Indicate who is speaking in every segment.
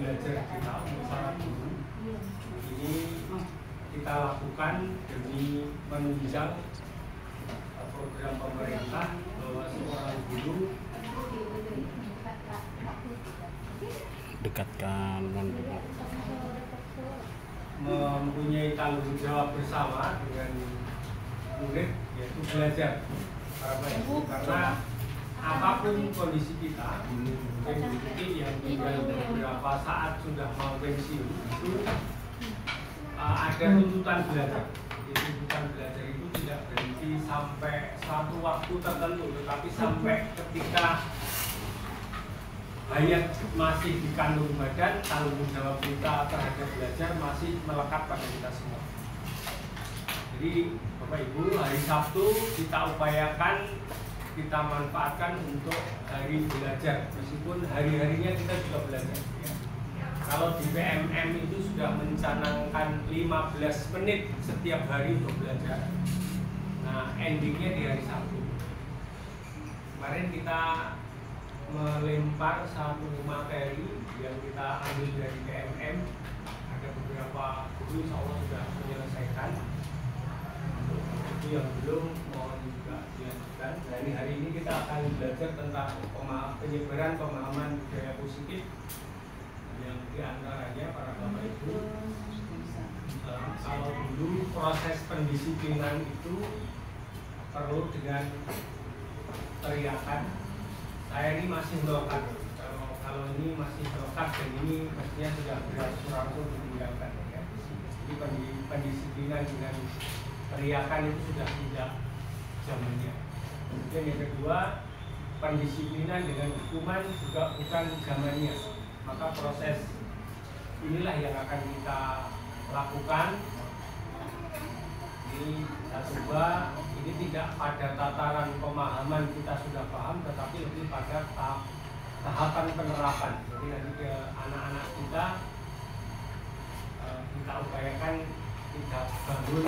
Speaker 1: belajar kita untuk para guru ini kita lakukan demi menunjang program pemerintah bahwa seorang guru
Speaker 2: dekatkan
Speaker 1: mempunyai tanggung jawab bersama dengan murid, yaitu belajar karena apapun kondisi kita, mungkin yang tinggal beberapa saat sudah mau pensiun itu ada tuntutan belajar. Jadi tuntutan belajar itu tidak berhenti sampai satu waktu tertentu, tetapi sampai ketika hayat masih di kandung badan, tanggung jawab kita terhadap belajar masih melekat pada kita semua. Jadi Bapak Ibu, hari Sabtu kita upayakan, kita manfaatkan untuk hari belajar, meskipun hari-harinya kita juga belajar ya. Kalau di PMM itu sudah mencanangkan 15 menit setiap hari untuk belajar. Nah, endingnya di hari Sabtu. Kemarin kita melempar satu materi yang kita ambil dari PMM, ada beberapa guru insya Allah sudah menyelesaikan. Untuk itu yang belum mohon juga dilanjutkan. Nah, hari ini kita akan belajar tentang penyebaran pemahaman budaya positif yang diantaranya para Bapak Ibu. Kalau dulu proses pendisiplinan itu perlu dengan teriakan, saya ini masih melekat. Kalau ini masih melekat dan ini mestinya sudah berangsur-angsur ditinggalkan ya. Jadi pendisiplinan dengan teriakan itu sudah tidak zamannya. Kemudian yang kedua, pendisiplinan dengan hukuman juga bukan zamannya. Maka proses inilah yang akan kita lakukan. Ini kita coba, ini tidak pada tataran pemahaman kita sudah paham, tetapi lebih pada tahapan penerapan. Jadi nanti ke anak-anak kita upayakan kita bangun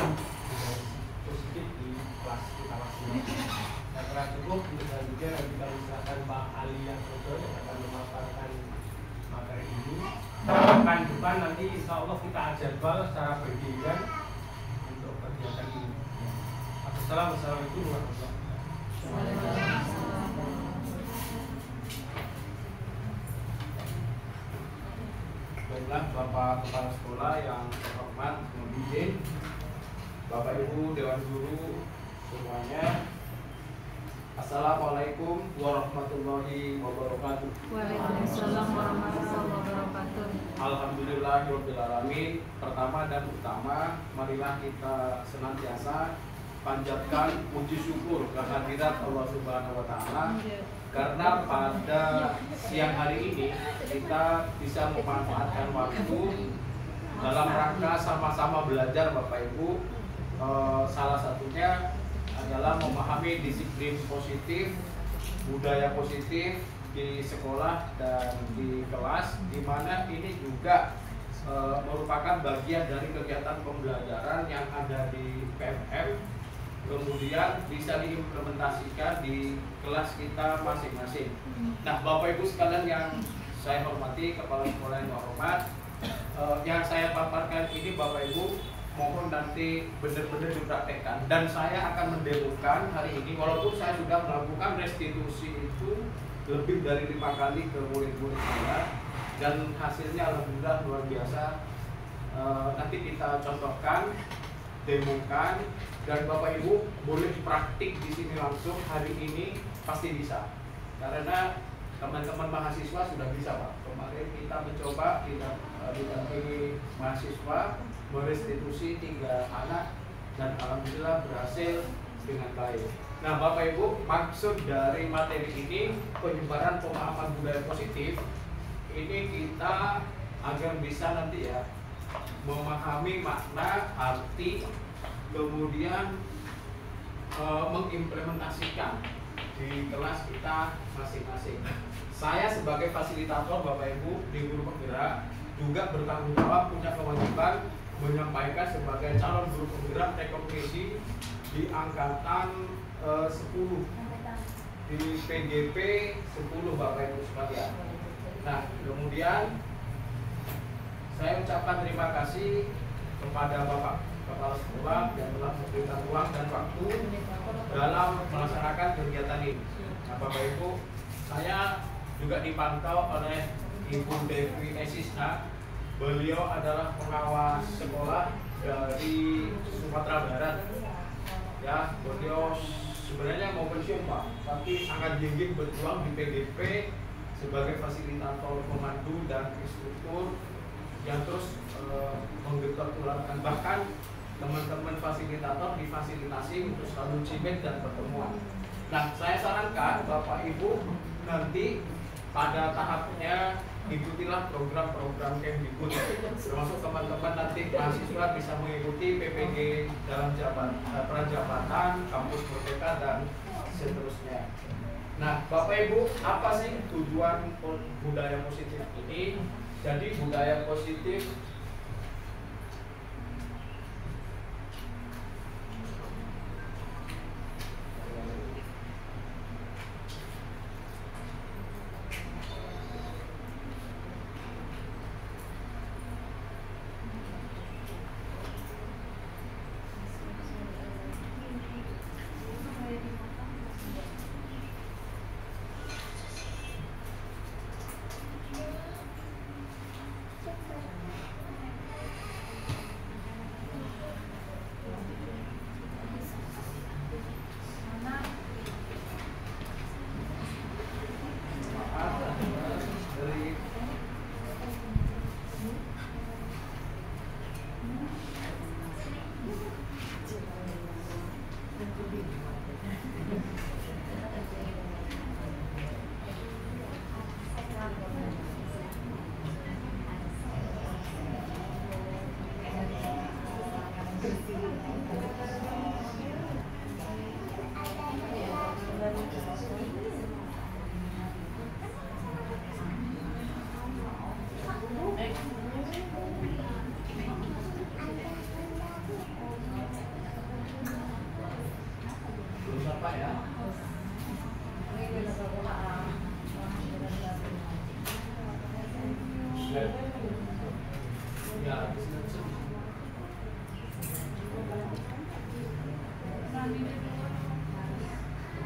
Speaker 1: positif di kelas kita masing-masing. Saya kira cukup. Untuk selanjutnya nanti kita silakan Pak Ali yang yang akan memaparkan materi ini. Pekan depan nanti insya Allah kita jadwal secara bergiliran untuk kegiatan ini. Assalamualaikum warahmatullahi wabarakatuh.
Speaker 3: Baiklah Bapak Kepala Sekolah yang terhormat, membimbing, Bapak Ibu Dewan Guru semuanya, Assalamualaikum warahmatullahi wabarakatuh.
Speaker 4: Waalaikumsalam warahmatullahi wabarakatuh.
Speaker 3: Alhamdulillahirrahmanirrahim. Pertama dan utama, marilah kita senantiasa panjatkan puji syukur kehadirat Allah Subhanahu wa Ta'ala, karena pada siang hari ini kita bisa memanfaatkan waktu dalam rangka sama-sama belajar Bapak Ibu. Salah satunya adalah memahami disiplin positif, budaya positif di sekolah dan di kelas, di mana ini juga merupakan bagian dari kegiatan pembelajaran yang ada di PMM, kemudian bisa diimplementasikan di kelas kita masing-masing. Nah, Bapak Ibu sekalian yang saya hormati, kepala sekolah yang hormat, yang saya paparkan ini Bapak Ibu mohon nanti benar-benar dipraktekkan, dan saya akan mendemokan hari ini, walaupun saya sudah melakukan restitusi itu lebih dari 5 kali ke murid-murid saya, dan hasilnya alhamdulillah luar biasa. Nanti kita contohkan, demokan, dan Bapak Ibu boleh praktik di sini langsung hari ini, pasti bisa. Karena teman-teman mahasiswa sudah bisa Pak. Kemarin kita mencoba, kita didampingi mahasiswa merestitusi 3 anak, dan alhamdulillah berhasil dengan baik. Nah Bapak Ibu, maksud dari materi ini penyebaran pemahaman budaya positif ini kita agar bisa nanti ya memahami makna, arti, kemudian mengimplementasikan di kelas kita masing-masing. Saya sebagai fasilitator Bapak Ibu di guru penggerak juga bertanggung jawab, punya kewajiban menyampaikan sebagai calon guru penggerak rekognisi di angkatan 10 di PGP 10 Bapak Ibu sekalian. Nah kemudian saya ucapkan terima kasih kepada Bapak Kepala Sekolah yang telah memberikan ruang dan waktu dalam melaksanakan kegiatan ini. Nah, Bapak Ibu, saya juga dipantau oleh Ibu Devi Esisna. Beliau adalah pengawas sekolah dari Sumatera Barat. Ya, beliau sebenarnya mau pensiun Pak, tapi sangat gigih berjuang di PDP sebagai fasilitator pemandu dan instruktur yang terus menggetar tularkan. Bahkan teman-teman fasilitator difasilitasi untuk selalu cimit dan pertemuan. Nah, saya sarankan Bapak Ibu nanti pada tahapnya ikutilah program-program Kemdikbud, termasuk teman-teman nanti mahasiswa bisa mengikuti PPG dalam prajabatan, kampus merdeka dan seterusnya. Nah, Bapak Ibu, apa sih tujuan budaya positif ini? Jadi budaya positif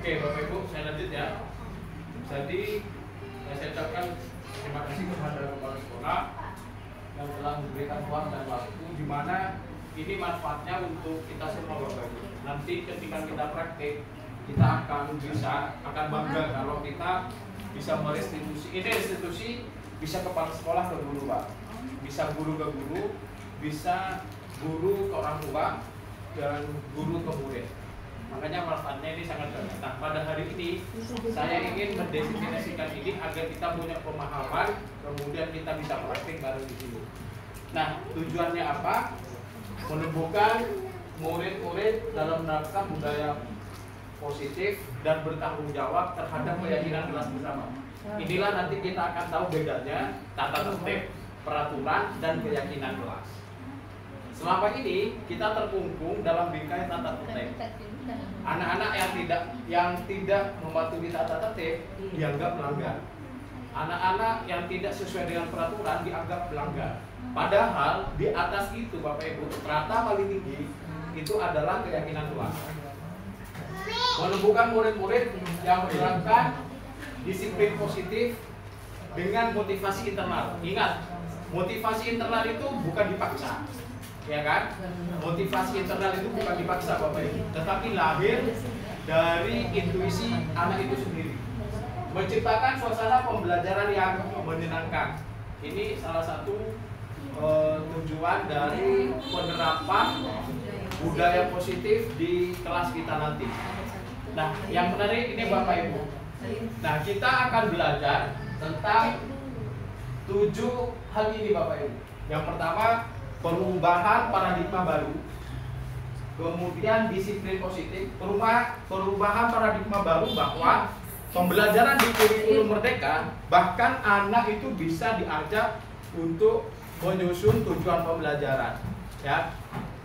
Speaker 3: Oke, Bapak Ibu, saya lanjut ya. Jadi saya ucapkan terima kasih kepada kepala sekolah yang telah memberikan ruang dan waktu, di mana ini manfaatnya untuk kita semua Bapak Ibu. Nanti ketika kita praktek, kita akan bangga kalau kita bisa merestitusi. Ini restitusi bisa kepala sekolah ke guru Pak, bisa guru ke guru, bisa guru ke orang tua, dan guru ke murid. Makanya manfaatnya ini sangat banyak. Nah, pada hari ini saya ingin mendefinisikan ini agar kita punya pemahaman, kemudian kita bisa praktik bareng di sini. Nah, tujuannya apa? Menumbuhkan murid-murid dalam menerapkan budaya positif dan bertanggung jawab terhadap keyakinan kelas bersama. Inilah nanti kita akan tahu bedanya tata tertib, peraturan, dan keyakinan kelas. Selama ini kita terkungkung dalam bingkai tata tertib. Anak-anak yang tidak mematuhi tata tertib dianggap melanggar. Anak-anak yang tidak sesuai dengan peraturan dianggap melanggar. Padahal di atas itu Bapak Ibu, rata paling tinggi itu adalah keyakinan kelas. Menumbuhkan murid-murid yang menerapkan disiplin positif dengan motivasi internal. Ingat, motivasi internal itu bukan dipaksa, ya kan? Motivasi internal itu bukan dipaksa Bapak Ibu, tetapi lahir dari intuisi anak itu sendiri. Menciptakan suasana pembelajaran yang menyenangkan. Ini salah satu tujuan dari penerapan budaya positif di kelas kita nanti. Nah, yang menarik ini Bapak Ibu. Nah, kita akan belajar tentang 7 hal ini Bapak Ibu. Yang pertama, perubahan paradigma baru. Kemudian disiplin positif, perubahan paradigma baru bahwa pembelajaran di kurikulum merdeka, bahkan anak itu bisa diajak untuk menyusun tujuan pembelajaran. Ya.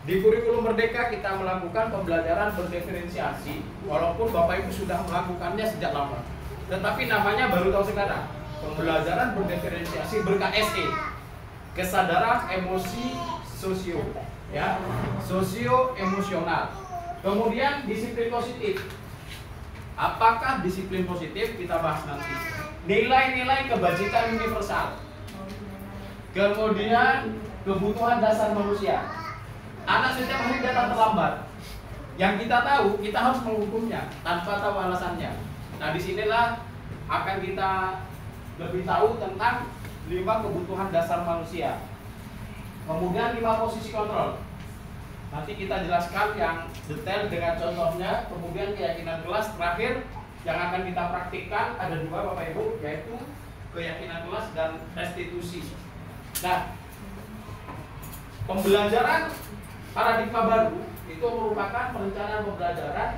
Speaker 3: Di kurikulum merdeka kita melakukan pembelajaran berdiferensiasi, walaupun Bapak Ibu sudah melakukannya sejak lama. Tetapi namanya baru tahu sekarang, pembelajaran berdiferensiasi ber-KSE. kesadaran emosi sosio, ya, sosio emosional. Kemudian disiplin positif. Apakah disiplin positif? Kita bahas nanti. Nilai-nilai kebajikan universal. Kemudian kebutuhan dasar manusia. Anak setiap hari datang terlambat. Yang kita tahu, kita harus menghukumnya tanpa tahu alasannya. Nah, disinilah akan kita lebih tahu tentang 5 kebutuhan dasar manusia. Kemudian 5 posisi kontrol. Nanti kita jelaskan yang detail dengan contohnya. Kemudian keyakinan kelas terakhir yang akan kita praktikkan ada 2 Bapak Ibu, yaitu keyakinan kelas dan restitusi. Nah, pembelajaran paradigma baru itu merupakan perencanaan pembelajaran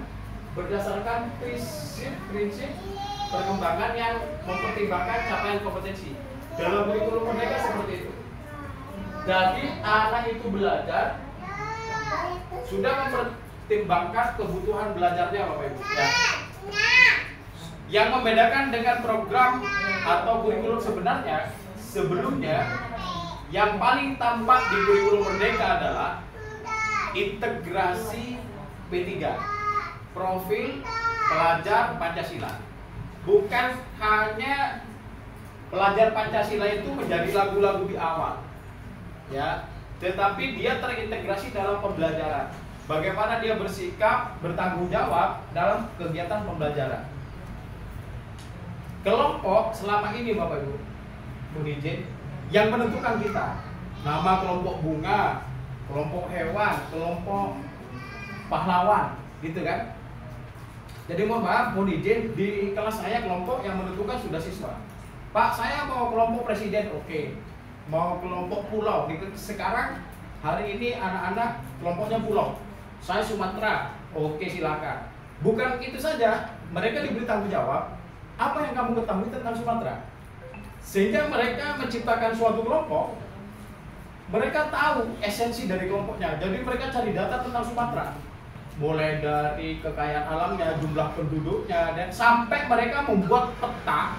Speaker 3: berdasarkan prinsip-prinsip perkembangan yang mempertimbangkan capaian kompetensi. Dalam kurikulum mereka seperti itu. Jadi anak itu belajar sudah mempertimbangkan kebutuhan belajarnya Bapak Ibu. Ya. Yang membedakan dengan program atau kurikulum sebenarnya sebelumnya, yang paling tampak di kurikulum Merdeka adalah integrasi P3, profil pelajar Pancasila. Bukan hanya pelajar Pancasila itu menjadi lagu-lagu di awal, ya, tetapi dia terintegrasi dalam pembelajaran. Bagaimana dia bersikap, bertanggung jawab dalam kegiatan pembelajaran. Kelompok selama ini Bapak Ibu, mohon izin, yang menentukan kita. Nama kelompok bunga, kelompok hewan, kelompok pahlawan, gitu kan? Jadi mohon maaf, mohon izin, di kelas saya kelompok yang menentukan sudah siswa. Pak, saya mau kelompok presiden, oke. Mau kelompok pulau. Sekarang hari ini anak-anak kelompoknya pulau. Saya Sumatera, oke silakan. Bukan itu saja, mereka diberi tanggung jawab. Apa yang kamu ketahui tentang Sumatera? Sehingga mereka menciptakan suatu kelompok. Mereka tahu esensi dari kelompoknya. Jadi mereka cari data tentang Sumatera. Mulai dari kekayaan alamnya, jumlah penduduknya, dan sampai mereka membuat peta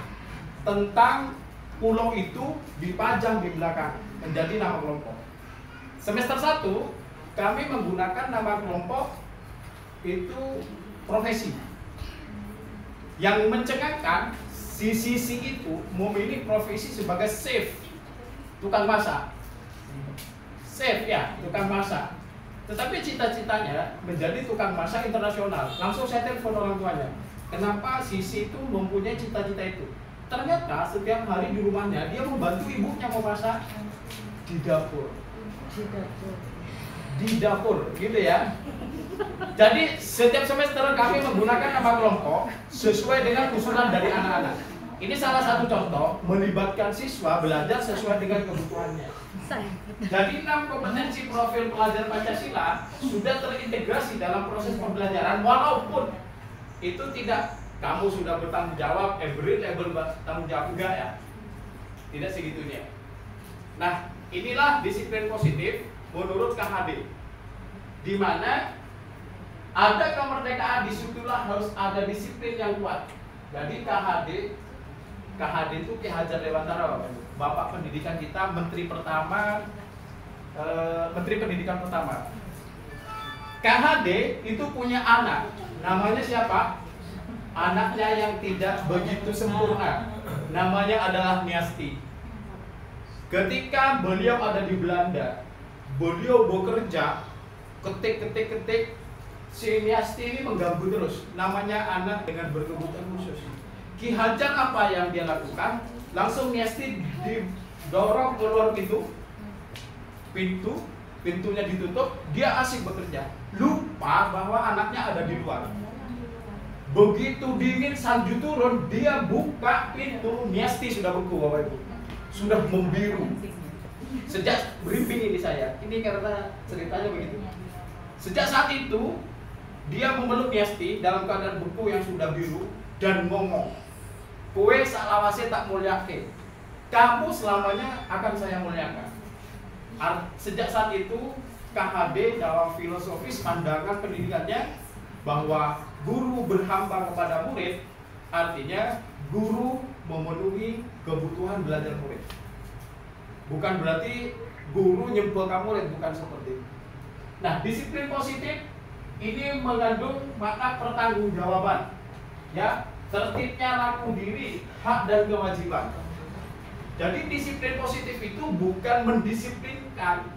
Speaker 3: tentang pulau itu dipajang di belakang menjadi nama kelompok. Semester 1 kami menggunakan nama kelompok itu profesi. Yang mencengangkan sisi itu memilih profesi sebagai chef, tukang masak. Chef ya, tukang masak. Tetapi cita-citanya menjadi tukang masak internasional. Langsung saya telepon orang tuanya. Kenapa Sisi itu mempunyai cita-cita itu? Ternyata setiap hari di rumahnya dia membantu ibunya memasak di dapur. Di dapur, gitu ya. Jadi setiap semester kami menggunakan nama kelompok sesuai dengan usulan dari anak-anak. Ini salah satu contoh melibatkan siswa belajar sesuai dengan kebutuhannya. Jadi 6 kompetensi profil pelajar Pancasila sudah terintegrasi dalam proses pembelajaran, walaupun itu tidak kamu sudah bertanggung jawab, beri label tanggung jawab, enggak ya, tidak segitunya. Nah, inilah disiplin positif menurut KHD, di mana ada kemerdekaan, disitulah harus ada disiplin yang kuat. Jadi KHD itu Ki Hajar Dewantara, Bapak Pendidikan kita, Menteri Pendidikan pertama. KHD itu punya anak, namanya siapa? Anaknya yang tidak begitu sempurna, namanya adalah Niasti. Ketika beliau ada di Belanda, beliau bekerja, ketik, si Niasti ini mengganggu terus, namanya anak dengan berkebutuhan khusus. Ki Hajar apa yang dia lakukan? Langsung Niasti didorong keluar pintunya ditutup, dia asik bekerja, lupa bahwa anaknya ada di luar. Begitu dingin salju turun, dia buka pintu, Niasti sudah beku Bapak Ibu, sudah membiru. Sejak briefing ini saya, ini karena ceritanya begitu. Sejak saat itu dia memeluk Niasti dalam keadaan beku yang sudah biru dan ngomong, "Kowe salawase tak mulyake, kamu selamanya akan saya muliakan." Sejak saat itu KHD dalam filosofis pandangan pendidikannya bahwa guru berhamba kepada murid, artinya guru memenuhi kebutuhan belajar murid. Bukan berarti guru nyempelkan murid, bukan seperti itu. Nah, disiplin positif ini mengandung makna pertanggungjawaban, ya, tertibnya laku diri, hak dan kewajiban. Jadi disiplin positif itu bukan mendisiplinkan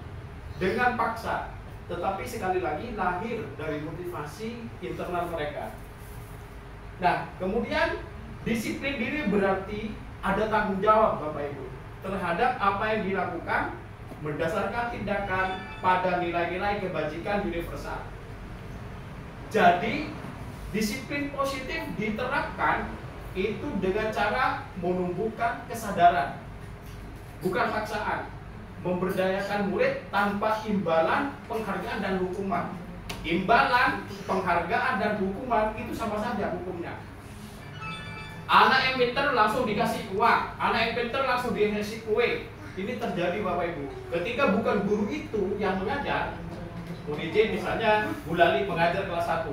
Speaker 3: dengan paksa, tetapi sekali lagi lahir dari motivasi internal mereka. Nah, kemudian disiplin diri berarti ada tanggung jawab Bapak Ibu terhadap apa yang dilakukan berdasarkan tindakan pada nilai-nilai kebajikan universal. Jadi, disiplin positif diterapkan itu dengan cara menumbuhkan kesadaran, bukan paksaan, memberdayakan murid tanpa imbalan, penghargaan dan hukuman. Imbalan, penghargaan dan hukuman itu sama saja hukumnya. Anak yang pintar langsung dikasih uang, anak yang pintar langsung dikasih kue. Ini terjadi Bapak Ibu. Ketika bukan guru itu yang mengajar, murid misalnya Bu Lali mengajar kelas 1.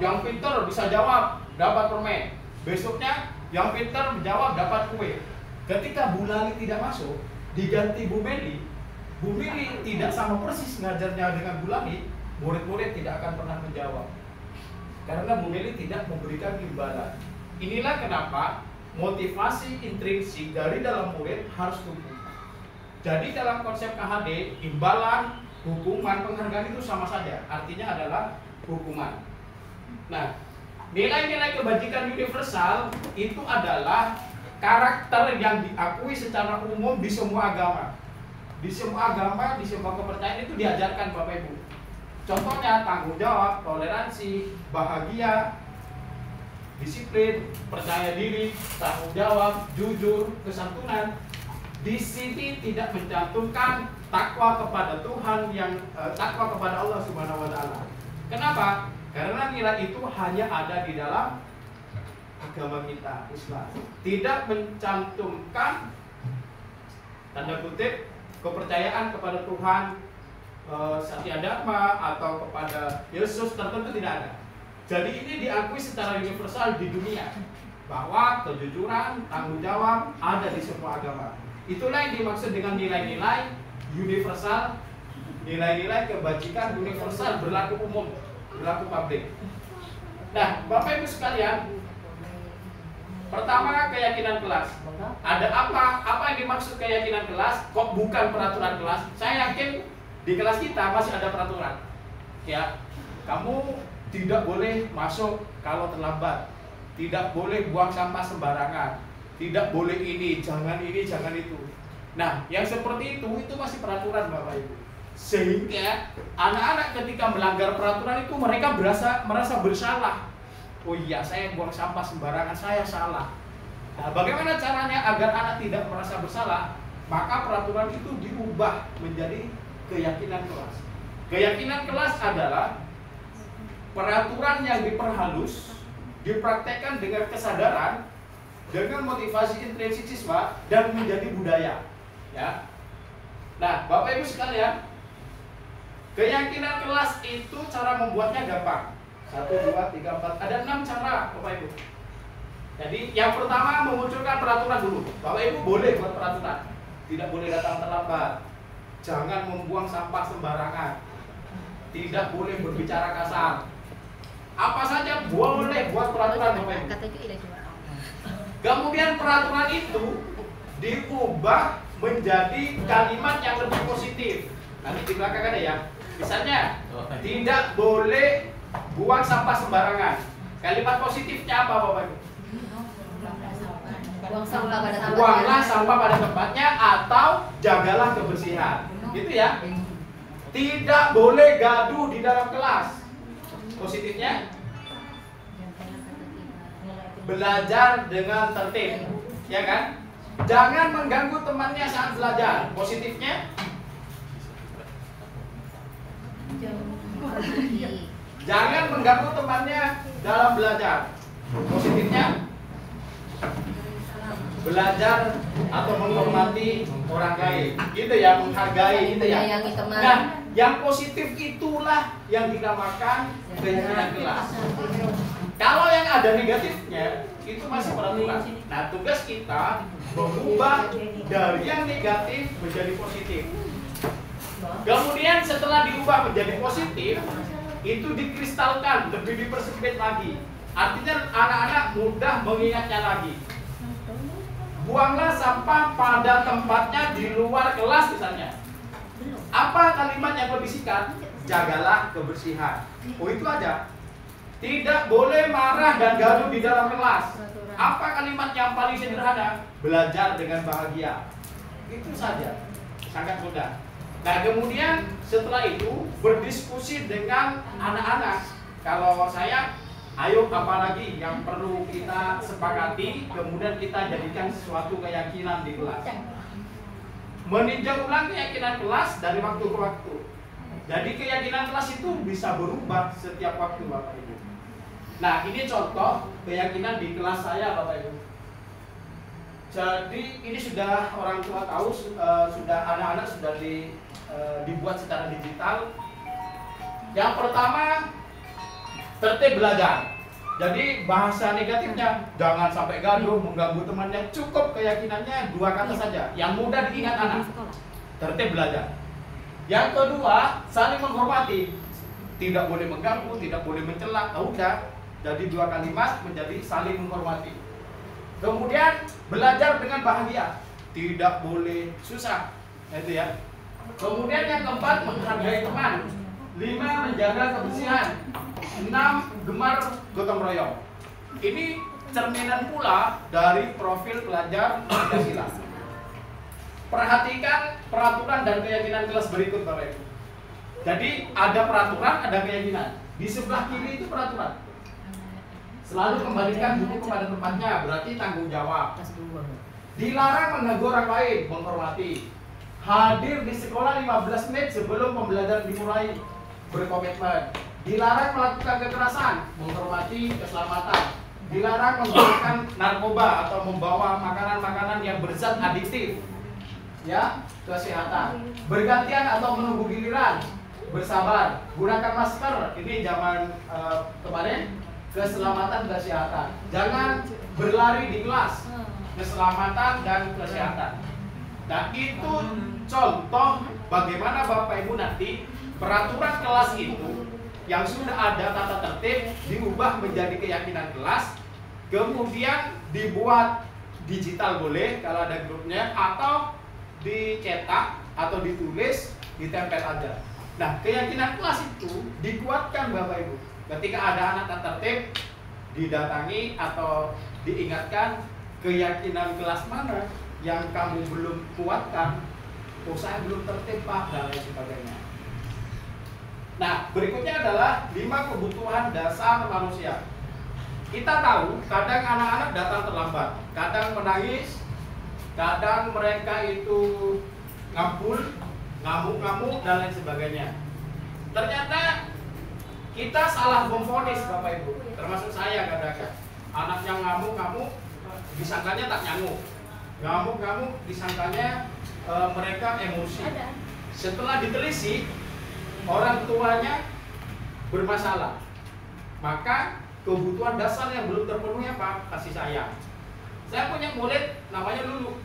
Speaker 3: Yang pintar bisa jawab dapat permen. Besoknya yang pintar menjawab dapat kue. Ketika Bu Lali tidak masuk, diganti Bu Meli. Bu Meli tidak sama persis ngajarnya dengan Bu Lali, murid-murid tidak akan pernah menjawab. Karena Bu Meli tidak memberikan imbalan. Inilah kenapa motivasi intrinsik dari dalam murid harus tumbuh. Jadi dalam konsep KHD, imbalan, hukuman, penghargaan itu sama saja. Artinya adalah hukuman. Nah, nilai-nilai kebajikan universal itu adalah karakter yang diakui secara umum di semua agama. Di semua agama, di semua kepercayaan itu diajarkan Bapak Ibu. Contohnya tanggung jawab, toleransi, bahagia, disiplin, percaya diri, tanggung jawab, jujur, kesantunan. Di sini tidak mencantumkan takwa kepada Tuhan takwa kepada Allah Subhanahu wa taala. Kenapa? Karena nilai itu hanya ada di dalam agama kita, Islam. Tidak mencantumkan tanda kutip kepercayaan kepada Tuhan, Satya Dharma atau kepada Yesus tertentu tidak ada. Jadi ini diakui secara universal di dunia bahwa kejujuran, tanggung jawab ada di semua agama. Itulah yang dimaksud dengan nilai-nilai universal, nilai-nilai kebajikan universal berlaku umum, berlaku publik. Nah, Bapak Ibu sekalian, pertama keyakinan kelas. Ada apa yang dimaksud keyakinan kelas? Kok bukan peraturan kelas? Saya yakin di kelas kita masih ada peraturan. Ya, kamu tidak boleh masuk kalau terlambat, tidak boleh buang sampah sembarangan, tidak boleh ini, jangan itu. Nah, yang seperti itu masih peraturan Bapak Ibu. Sehingga anak-anak ketika melanggar peraturan itu mereka merasa bersalah. Oh iya, saya buang sampah sembarangan, saya salah. Nah, bagaimana caranya agar anak tidak merasa bersalah? Maka peraturan itu diubah menjadi keyakinan kelas. Keyakinan kelas adalah peraturan yang diperhalus, dipraktekkan dengan kesadaran, dengan motivasi intrinsik siswa dan menjadi budaya. Ya. Nah, Bapak Ibu sekalian, keyakinan kelas itu cara membuatnya gampang. 1, 2, 3, 4. Ada 6 cara, Bapak Ibu. Jadi yang pertama memunculkan peraturan dulu. Bapak Ibu boleh buat peraturan. Tidak boleh datang terlambat. Jangan membuang sampah sembarangan. Tidak boleh berbicara kasar. Apa saja boleh buat peraturan Bapak Ibu. Kemudian peraturan itu diubah menjadi kalimat yang lebih positif. Nanti di belakang ada ya. Misalnya, tidak boleh buang sampah sembarangan. Kalimat positifnya apa Bapak Ibu? Buanglah sampah pada tempatnya atau jagalah kebersihan. Gitu ya. Tidak boleh gaduh di dalam kelas. Positifnya belajar dengan tertib, ya kan? Jangan mengganggu temannya saat belajar. Positifnya jangan mengganggu temannya dalam belajar. Positifnya belajar atau menghormati orang lain. Gitu ya, menghargai gitu ya. Nah, yang positif itulah yang dinamakan keyakinan kelas. Kalau yang ada negatifnya, itu masih peraturan. Nah, tugas kita mengubah dari yang negatif menjadi positif. Kemudian setelah diubah menjadi positif, itu dikristalkan, lebih dipersempit lagi. Artinya anak-anak mudah mengingatnya lagi. Buanglah sampah pada tempatnya di luar kelas misalnya. Apa kalimat yang lebih singkat? Jagalah kebersihan. Oh, itu aja. Tidak boleh marah dan gaduh di dalam kelas. Apa kalimat yang paling sederhana? Belajar dengan bahagia. Itu saja. Sangat mudah. Nah, kemudian setelah itu berdiskusi dengan anak-anak. Kalau saya, ayo apalagi yang perlu kita sepakati, kemudian kita jadikan sesuatu keyakinan di kelas. Meninjau ulang keyakinan kelas dari waktu ke waktu. Jadi keyakinan kelas itu bisa berubah setiap waktu, Bapak Ibu. Nah, ini contoh keyakinan di kelas saya, Bapak Ibu. Jadi ini sudah orang tua tahu, sudah anak-anak sudah dibuat secara digital. Yang pertama, tertib belajar. Jadi bahasa negatifnya jangan sampai gaduh, mengganggu temannya. Cukup keyakinannya 2 kata saja yang mudah diingat anak. Tertib belajar. Yang kedua, saling menghormati. Tidak boleh mengganggu, tidak boleh mencela. Udah. Jadi 2 kalimat menjadi saling menghormati. Kemudian belajar dengan bahagia. Tidak boleh susah. Itu ya. Kemudian yang keempat, menghargai teman. 5, menjaga kebersihan. 6, gemar gotong royong. Ini cerminan pula dari profil pelajar Pancasila. Perhatikan peraturan dan keyakinan kelas berikut, Bapak Ibu. Jadi ada peraturan, ada keyakinan. Di sebelah kiri itu peraturan. Selalu kembalikan buku kepada tempatnya, berarti tanggung jawab. Dilarang menegur orang lain, menghormati. Hadir di sekolah 15 menit sebelum pembelajaran dimulai, berkomitmen. Dilarang melakukan kekerasan, menghormati keselamatan. Dilarang menggunakan narkoba atau membawa makanan-makanan yang berzat adiktif. Ya, kesehatan. Bergantian atau menunggu giliran, bersabar. Gunakan masker, ini zaman kemarin. Keselamatan dan kesehatan. Jangan berlari di kelas. Keselamatan dan kesehatan. Nah, itu contoh bagaimana Bapak Ibu nanti peraturan kelas itu yang sudah ada tata tertib diubah menjadi keyakinan kelas, kemudian dibuat digital boleh kalau ada grupnya, atau dicetak atau ditulis, ditempel aja. Nah, keyakinan kelas itu dikuatkan, Bapak Ibu. Ketika ada anak tak tertib, didatangi atau diingatkan keyakinan kelas mana yang kamu belum kuatkan. Oh, saya belum tertib, Pak, dan lain sebagainya. Nah, berikutnya adalah 5 kebutuhan dasar manusia. Kita tahu kadang anak-anak datang terlambat, kadang menangis, kadang mereka itu ngabul, ngamuk-ngamuk, dan lain sebagainya. Ternyata kita salah memvonis, Bapak Ibu, termasuk saya kadang-kadang. Anak yang ngamuk-ngamuk disangkanya tak nyamuk, ngamuk-ngamuk disangkanya mereka emosi. Setelah ditelisik, orang tuanya bermasalah. Maka kebutuhan dasar yang belum terpenuhi apa? Kasih sayang. Saya punya murid namanya Lulu,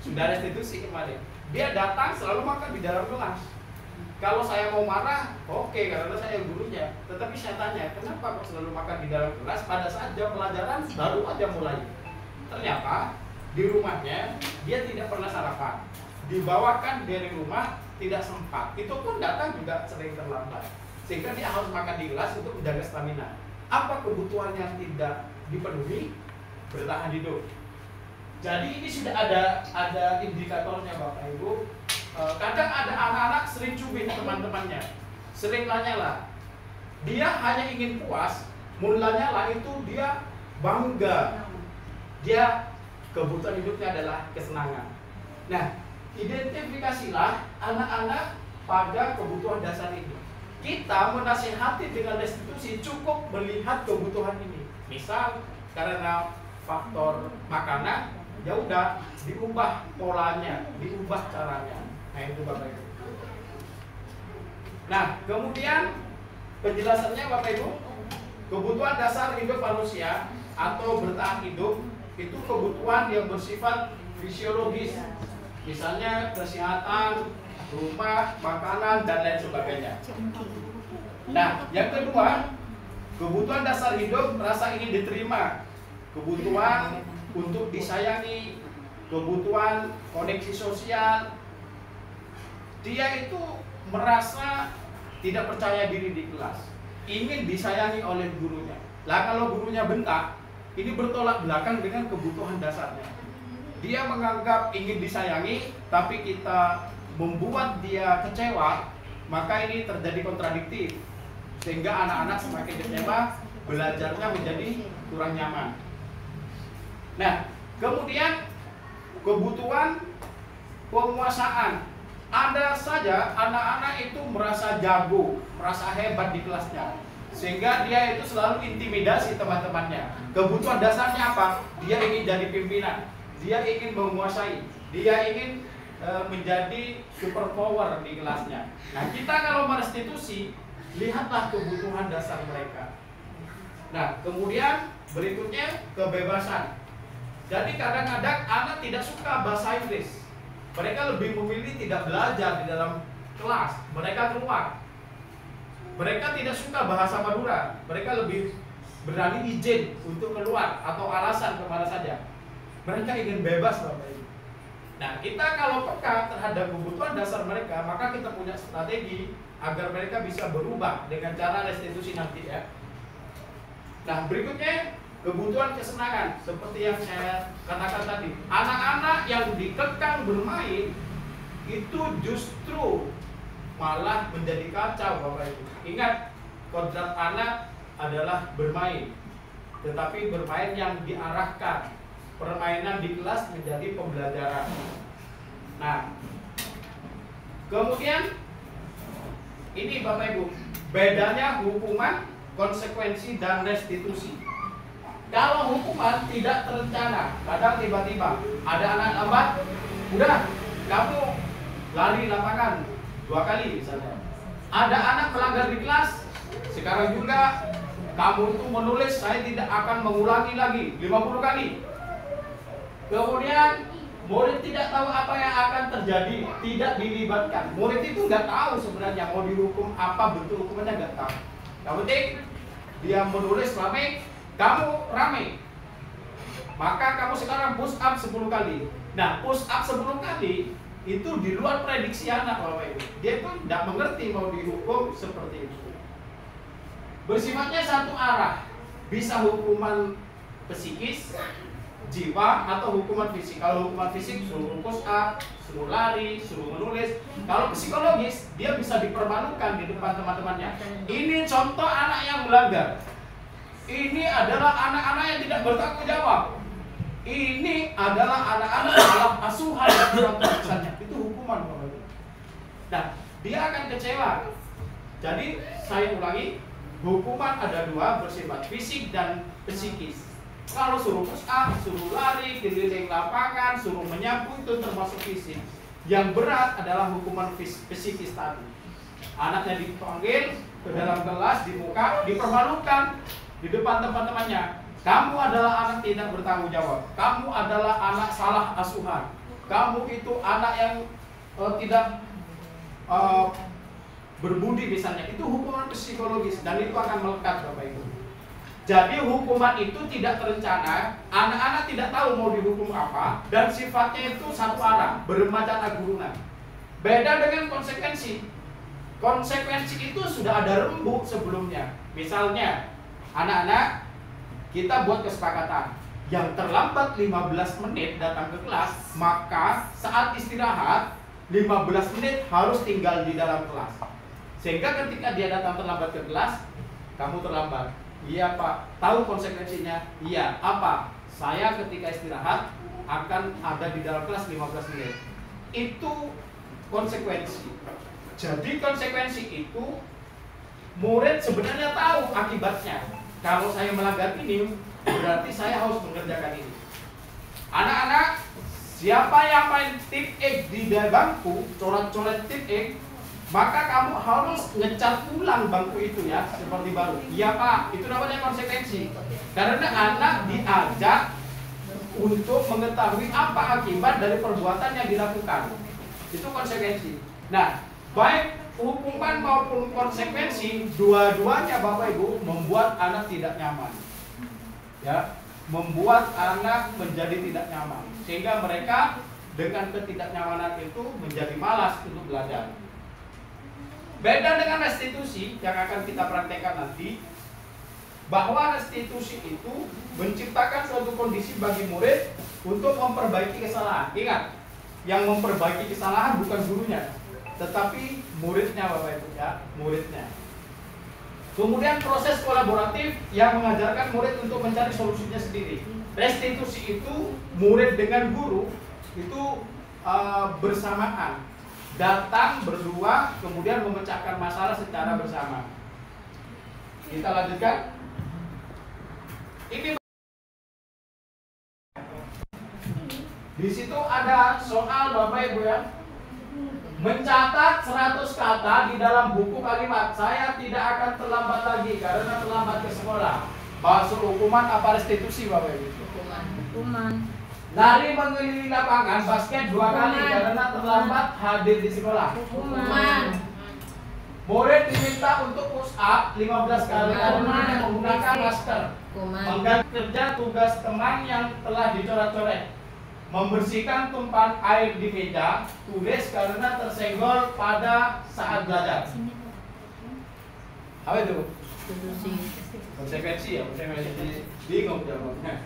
Speaker 3: sudah restitusi kemarin. Dia datang selalu makan di dalam kelas. Kalau saya mau marah, oke, karena saya gurunya. Tetapi saya tanya, kenapa kok selalu makan di dalam kelas pada saat jam pelajaran baru aja mulai? Ternyata di rumahnya dia tidak pernah sarapan. Dibawakan dari rumah tidak sempat. Itu pun datang juga sering terlambat. Sehingga dia harus makan di kelas untuk menjaga stamina. Apa kebutuhan yang tidak dipenuhi? Bertahan hidup. Jadi ini sudah ada indikatornya, Bapak Ibu. Kadang ada anak-anak sering cubit teman-temannya, sering lanyalah. Dia hanya ingin puas, mulanya lah itu dia bangga. Dia kebutuhan hidupnya adalah kesenangan. Nah, identifikasilah anak-anak pada kebutuhan dasar ini. Kita menasihati dengan restitusi cukup melihat kebutuhan ini. Misal karena faktor makanan, ya udah diubah polanya, diubah caranya. Nah, itu Bapak Ibu. Nah, kemudian penjelasannya Bapak Ibu, kebutuhan dasar hidup manusia atau bertahan hidup itu kebutuhan yang bersifat fisiologis, misalnya kesehatan, rumah, makanan, dan lain sebagainya. Nah, yang kedua, kebutuhan dasar hidup, rasa ingin diterima, kebutuhan untuk disayangi, kebutuhan koneksi sosial. Dia itu merasa tidak percaya diri di kelas, ingin disayangi oleh gurunya. Lah kalau gurunya bentak, ini bertolak belakang dengan kebutuhan dasarnya. Dia menganggap ingin disayangi, tapi kita membuat dia kecewa, maka ini terjadi kontradiktif. Sehingga anak-anak semakin kecewa, belajarnya menjadi kurang nyaman. Nah, kemudian kebutuhan penguasaan. Ada saja anak-anak itu merasa jago, merasa hebat di kelasnya, sehingga dia itu selalu intimidasi teman-temannya. Kebutuhan dasarnya apa? Dia ingin jadi pimpinan, dia ingin menguasai, dia ingin menjadi super power di kelasnya. Nah, kita kalau merestitusi, lihatlah kebutuhan dasar mereka. Nah, kemudian berikutnya kebebasan. Jadi kadang-kadang anak tidak suka bahasa Inggris. Mereka lebih memilih tidak belajar di dalam kelas. Mereka keluar. Mereka tidak suka bahasa Madura. Mereka lebih berani izin untuk keluar atau alasan kemana saja. Mereka ingin bebas Bapak Ibu. Nah, kita kalau peka terhadap kebutuhan dasar mereka, maka kita punya strategi agar mereka bisa berubah dengan cara restitusi nanti ya. Nah, berikutnya kebutuhan kesenangan, seperti yang saya katakan tadi. Anak-anak yang dikekang bermain itu justru malah menjadi kacau Bapak Ibu. Ingat, kodrat anak adalah bermain, tetapi bermain yang diarahkan. Permainan di kelas menjadi pembelajaran. Nah, kemudian ini Bapak Ibu, bedanya hukuman, konsekuensi, dan restitusi. Kalau hukuman tidak terencana, kadang tiba-tiba ada anak lambat, udah kamu lari lapangan 2 kali misalnya. Ada anak melanggar di kelas, sekarang juga kamu itu menulis saya tidak akan mengulangi lagi 50 kali. Kemudian murid tidak tahu apa yang akan terjadi, tidak dilibatkan. Murid itu nggak tahu sebenarnya mau dihukum apa, bentuk hukumannya nggak tahu. Yang penting dia menulis rame, kamu rame, maka kamu sekarang push up 10 kali. Nah, push up 10 kali itu di luar prediksi anak Bapak Ibu. Dia itu tidak mengerti mau dihukum seperti itu. Bersifatnya satu arah, bisa hukuman psikis, jiwa, atau hukuman fisik. Kalau hukuman fisik suruh push up, suruh lari, suruh menulis. Kalau psikologis, dia bisa dipermalukan di depan teman-temannya. Ini contoh anak yang melanggar. Ini adalah anak-anak yang tidak bertanggung jawab. Ini adalah anak-anak dalam asuhan dan peraturannya. Itu hukuman Bapak Ibu. Nah, dia akan kecewa. Jadi saya ulangi, hukuman ada 2, bersifat fisik dan psikis. Kalau suruh push up, suruh lari, keliling lapangan, suruh menyapu, itu termasuk fisik. Yang berat adalah hukuman psikis tadi. Anaknya dipanggil ke dalam kelas, di muka, dipermalukan di depan teman-temannya. Kamu adalah anak tidak bertanggung jawab. Kamu adalah anak salah asuhan. Kamu itu anak yang tidak berbudi misalnya. Itu hukuman psikologis dan itu akan melekat Bapak Ibu. Jadi hukuman itu tidak terencana, anak-anak tidak tahu mau dihukum apa, dan sifatnya itu satu arah, bermacam gurungan. Beda dengan konsekuensi. Konsekuensi itu sudah ada rembuk sebelumnya. Misalnya, anak-anak, kita buat kesepakatan, yang terlambat 15 menit datang ke kelas, maka saat istirahat 15 menit harus tinggal di dalam kelas. Sehingga ketika dia datang terlambat ke kelas, kamu terlambat. Iya Pak, tahu konsekuensinya? Iya, apa? Saya ketika istirahat akan ada di dalam kelas 15 menit. Itu konsekuensi. Jadi konsekuensi itu murid sebenarnya tahu akibatnya. Kalau saya melanggar ini, berarti saya harus mengerjakan ini. Anak-anak, siapa yang main tip X di bangku, coret-coret tip X, maka kamu harus ngecat ulang bangku itu ya, seperti baru. Iya Pak, itu namanya konsekuensi. Karena anak diajak untuk mengetahui apa akibat dari perbuatan yang dilakukan. Itu konsekuensi. Nah, baik hukuman maupun konsekuensi, dua-duanya Bapak Ibu membuat anak tidak nyaman. Ya, membuat anak menjadi tidak nyaman. Sehingga mereka dengan ketidaknyamanan itu menjadi malas untuk belajar. Beda dengan restitusi yang akan kita praktekkan nanti, bahwa restitusi itu menciptakan suatu kondisi bagi murid untuk memperbaiki kesalahan. Ingat, yang memperbaiki kesalahan bukan gurunya, tetapi muridnya Bapak Ibu ya, muridnya. Kemudian proses kolaboratif yang mengajarkan murid untuk mencari solusinya sendiri. Restitusi itu murid dengan guru itu bersamaan, datang berdua, kemudian memecahkan masalah secara bersama. Kita lanjutkan. Ini di situ ada soal Bapak Ibu ya. Mencatat 100 kata di dalam buku kalimat. Saya tidak akan terlambat lagi karena terlambat ke sekolah. Masuk hukuman apa restitusi Bapak Ibu?
Speaker 4: Hukuman.
Speaker 3: Lari mengelilingi lapangan basket 2 kali karena terlambat hadir di sekolah.
Speaker 4: Hukuman.
Speaker 3: Murid diminta untuk push up 15 kali karena tidak menggunakan masker. Mengganti kerja tugas teman yang telah dicoret-coret. Membersihkan tumpahan air di meja tulis karena tersenggol pada saat belajar. Apa itu? Konsekuensi ya, konsekuensi. Bingung jawabnya.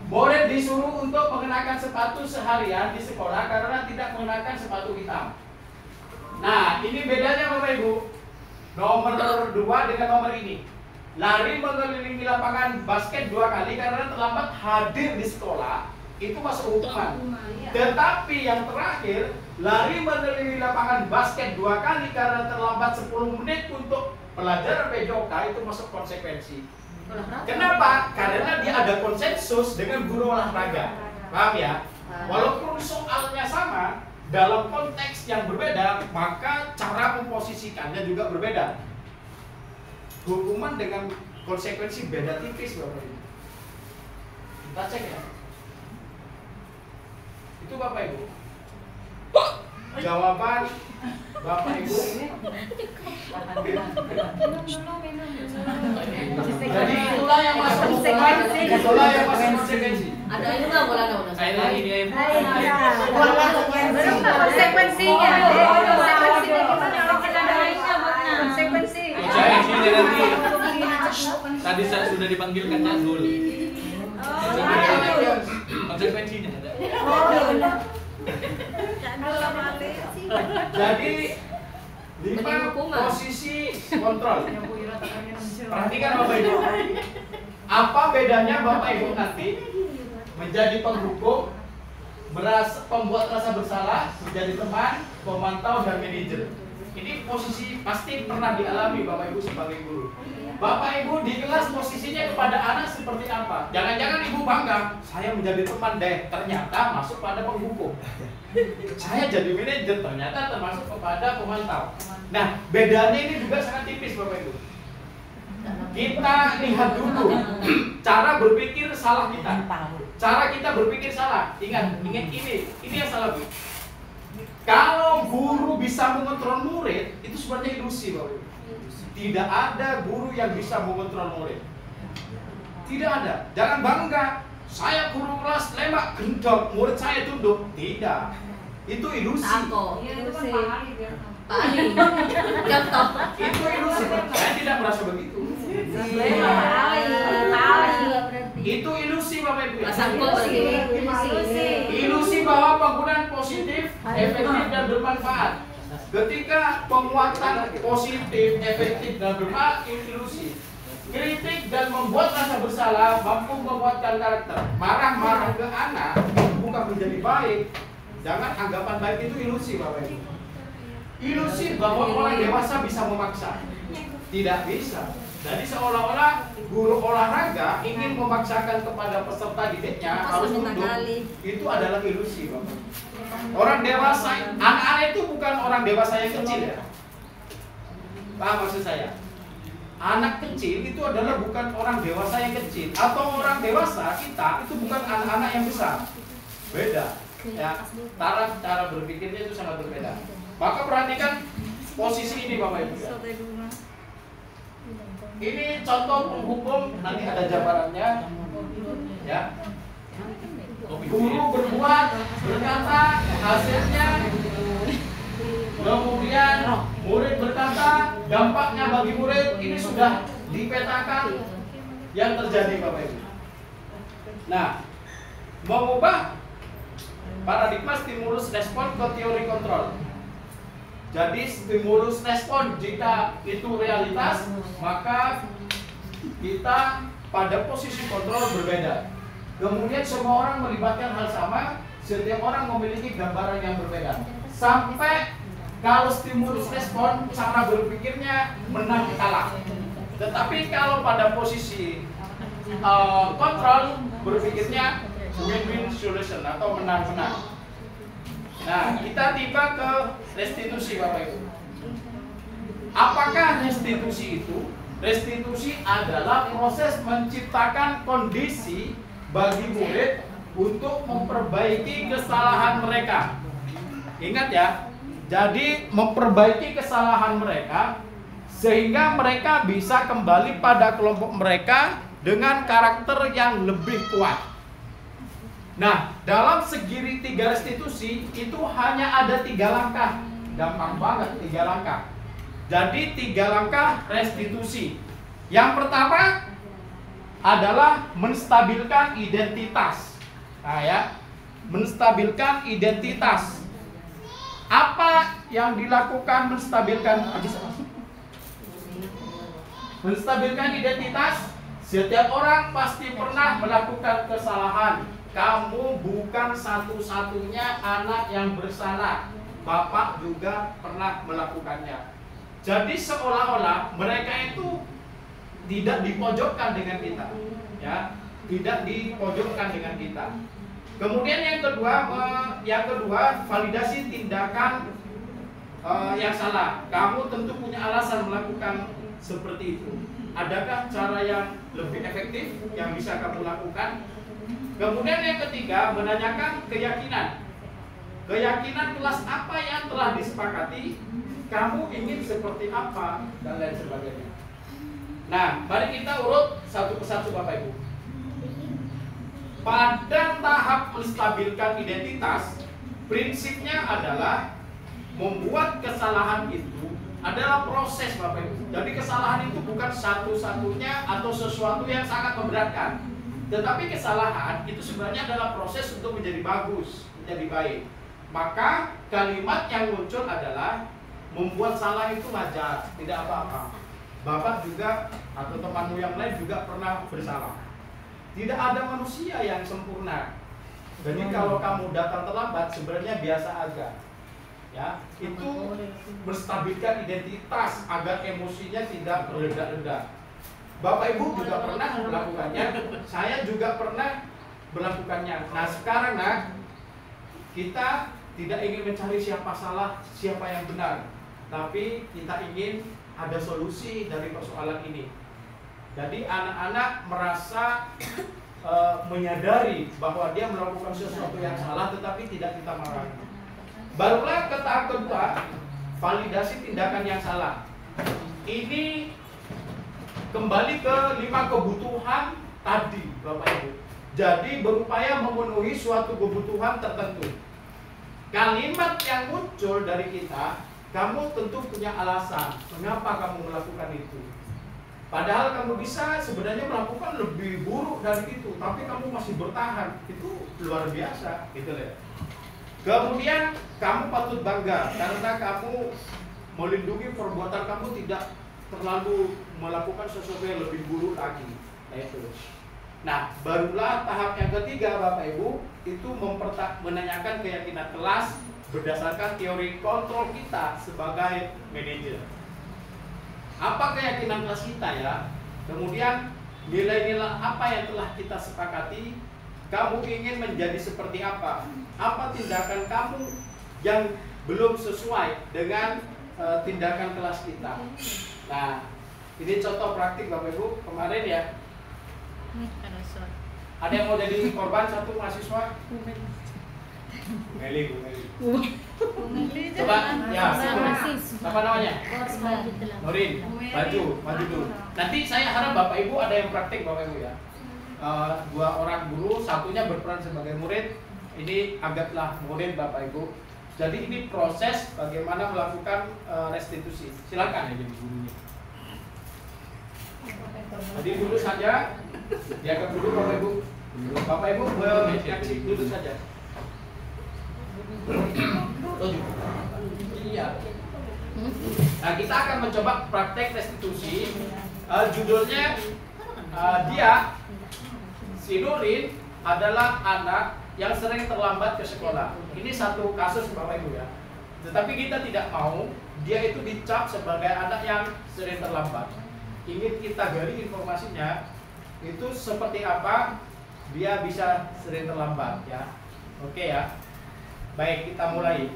Speaker 3: Murid disuruh untuk mengenakan sepatu seharian di sekolah karena tidak mengenakan sepatu hitam. Nah, ini bedanya Bapak Ibu. Nomor 2 dengan nomor ini. Lari mengelilingi lapangan basket 2 kali karena terlambat hadir di sekolah, itu masuk hukuman. Tetapi yang terakhir, lari mengelilingi lapangan basket 2 kali karena terlambat 10 menit untuk pelajaran PJOK, itu masuk konsekuensi. Kenapa? Karena dia ada konsensus dengan guru olahraga. Paham ya? Walaupun soalnya sama, dalam konteks yang berbeda, maka cara memposisikannya juga berbeda. Hukuman dengan konsekuensi beda tipis Bapak Ibu. Kita cek ya. Itu Bapak Ibu. Jawaban Bapak Ibu. Jadi itulah yang masuk hukuman, itulah yang masuk konsekuensi.
Speaker 2: Ada ini nggak bola nggak?
Speaker 1: Saya lagi dia.
Speaker 4: Konsekuensinya. Konsekuensinya gimana? Kalau kita ada lainnya buatnya. Konsekuensi.
Speaker 1: Konsekuensinya nanti. Tadi saya sudah dipanggilkan Cak Zul. Konsekuensinya ada. Jadi 5 posisi kontrol. Perhatikan Bapak Ibu. Apa bedanya Bapak Ibu nanti menjadi penghukum, pembuat rasa bersalah, menjadi teman, pemantau dan manajer. Ini posisi pasti pernah dialami Bapak Ibu sebagai guru. Bapak Ibu di kelas posisinya kepada anak seperti apa? Jangan-jangan Ibu bangga, saya menjadi teman deh, ternyata masuk pada penghukum. Saya jadi manajer, ternyata termasuk kepada pemantau. Nah, bedanya ini juga sangat tipis Bapak Ibu. Kita lihat dulu cara berpikir salah kita. Cara kita berpikir salah. Ingat ini yang salah Bu. Kalau guru bisa mengontrol murid, itu sebenarnya ilusi Bapak Ibu. Tidak ada guru yang bisa mengontrol murid. Tidak ada. Jangan bangga. Saya guru kelas 5 gendong, murid saya tunduk. Tidak. Itu ilusi.
Speaker 2: Tako.
Speaker 4: Ilusi.
Speaker 2: Pak Ali. Contoh.
Speaker 3: Itu ilusi. Saya tidak merasa begitu. Itu ilusi Bapak Ibu.
Speaker 2: Masangko berarti.
Speaker 3: Ilusi bahwa penggunaan positif, efektif dan bermanfaat. Ketika penguatan positif, efektif dan bermanfaat, ilusi. Kritik dan membuat rasa bersalah mampu menguatkan karakter. Marah-marah ke anak itu bukan menjadi baik. Jangan anggapan baik itu ilusi Bapak Ibu. Ilusi bahwa orang dewasa bisa memaksa. Tidak bisa. Jadi seolah-olah guru olahraga ingin memaksakan kepada peserta didiknya harus tunduk. Itu adalah ilusi Bapak. Orang dewasa, anak-anak itu bukan orang dewasa yang kecil ya. Paham maksud saya? Anak kecil itu adalah bukan orang dewasa yang kecil, atau orang dewasa kita itu bukan anak-anak yang besar. Beda. Ya, cara berpikirnya itu sangat berbeda. Maka perhatikan posisi ini Bapak Ibu. Ini contoh penghukum, nanti ada jabarannya. Ya. Guru berbuat, berkata, hasilnya. Kemudian murid berkata, dampaknya bagi murid ini sudah dipetakan yang terjadi Bapak Ibu. Nah, mengubah paradigma stimulus respon ke teori kontrol. Jadi stimulus respon jika itu realitas, maka kita pada posisi kontrol berbeda. Kemudian semua orang melibatkan hal sama, setiap orang memiliki gambaran yang berbeda. Sampai kalau stimulus respon cara berpikirnya menang kalah. Tetapi kalau pada posisi kontrol berpikirnya win-win solution atau menang-menang. Nah, kita tiba ke restitusi Bapak Ibu. Apakah restitusi itu? Restitusi adalah proses menciptakan kondisi bagi murid untuk memperbaiki kesalahan mereka. Ingat ya, jadi memperbaiki kesalahan mereka sehingga mereka bisa kembali pada kelompok mereka dengan karakter yang lebih kuat. Nah, dalam segitiga restitusi itu hanya ada 3 langkah. Gampang banget 3 langkah. Jadi 3 langkah restitusi. Yang pertama adalah menstabilkan identitas. Nah ya, menstabilkan identitas. Apa yang dilakukan menstabilkan? Menstabilkan identitas. Setiap orang pasti pernah melakukan kesalahan. Kamu bukan satu-satunya anak yang bersalah. Bapak juga pernah melakukannya. Jadi seolah-olah mereka itu tidak dipojokkan dengan kita, ya, tidak dipojokkan dengan kita. Kemudian yang kedua, validasi tindakan yang salah. Kamu tentu punya alasan melakukan seperti itu. Adakah cara yang lebih efektif yang bisa kamu lakukan? Kemudian yang ketiga, menanyakan keyakinan. Keyakinan kelas apa yang telah disepakati, kamu ingin seperti apa, dan lain sebagainya. Nah, mari kita urut satu persatu Bapak Ibu. Pada tahap menstabilkan identitas, prinsipnya adalah membuat kesalahan itu adalah proses Bapak Ibu. Jadi kesalahan itu bukan satu-satunya atau sesuatu yang sangat memberatkan. Tetapi kesalahan itu sebenarnya adalah proses untuk menjadi bagus, menjadi baik. Maka kalimat yang muncul adalah membuat salah itu wajar, tidak apa-apa. Bapak juga atau temanmu yang lain juga pernah bersalah. Tidak ada manusia yang sempurna. Jadi kalau kamu datang terlambat sebenarnya biasa aja. Ya, itu menstabilkan identitas agar emosinya tidak meledak-ledak. Bapak Ibu juga pernah melakukannya, saya juga pernah melakukannya. Nah sekarang kita tidak ingin mencari siapa salah, siapa yang benar, tapi kita ingin ada solusi dari persoalan ini. Jadi anak-anak merasa menyadari bahwa dia melakukan sesuatu yang salah, tetapi tidak kita marahi. Barulah ke tahap kedua, validasi tindakan yang salah. Ini kembali ke 5 kebutuhan tadi Bapak Ibu. Jadi berupaya memenuhi suatu kebutuhan tertentu. Kalimat yang muncul dari kita, kamu tentu punya alasan mengapa kamu melakukan itu. Padahal kamu bisa sebenarnya melakukan lebih buruk dari itu, tapi kamu masih bertahan. Itu luar biasa, gitu ya. Kemudian kamu patut bangga karena kamu melindungi perbuatan kamu, tidak terlalu melakukan sesuatu yang lebih buruk lagi. Nah, barulah tahap yang ketiga Bapak Ibu, itu menanyakan keyakinan kelas berdasarkan teori kontrol kita sebagai manajer. Apa keyakinan kelas kita ya? Kemudian nilai-nilai apa yang telah kita sepakati? Kamu ingin menjadi seperti apa? Apa tindakan kamu yang belum sesuai dengan tindakan kelas kita. Nah, ini contoh praktik Bapak Ibu kemarin ya. Ada yang mau jadi korban satu mahasiswa? Meli. Coba, ya. Apa namanya? Nurin, maju dulu. Nanti saya harap Bapak Ibu ada yang praktik Bapak Ibu ya. Dua orang guru, satunya berperan sebagai murid. Ini anggaplah murid Bapak Ibu. Jadi ini proses bagaimana melakukan restitusi. Silakan ya jadi gurunya. Jadi dulu saja, diangkat dulu Bapak Ibu. Bapak Ibu cek dulu saja. Iya. Nah, kita akan mencoba praktek restitusi. Judulnya dia si Nurin adalah anak yang sering terlambat ke sekolah. Ini satu kasus Bapak Ibu ya. Tetapi kita tidak mau dia itu dicap sebagai anak yang sering terlambat. Ingin kita gali informasinya itu seperti apa dia bisa sering terlambat ya. Oke ya. Baik, kita mulai.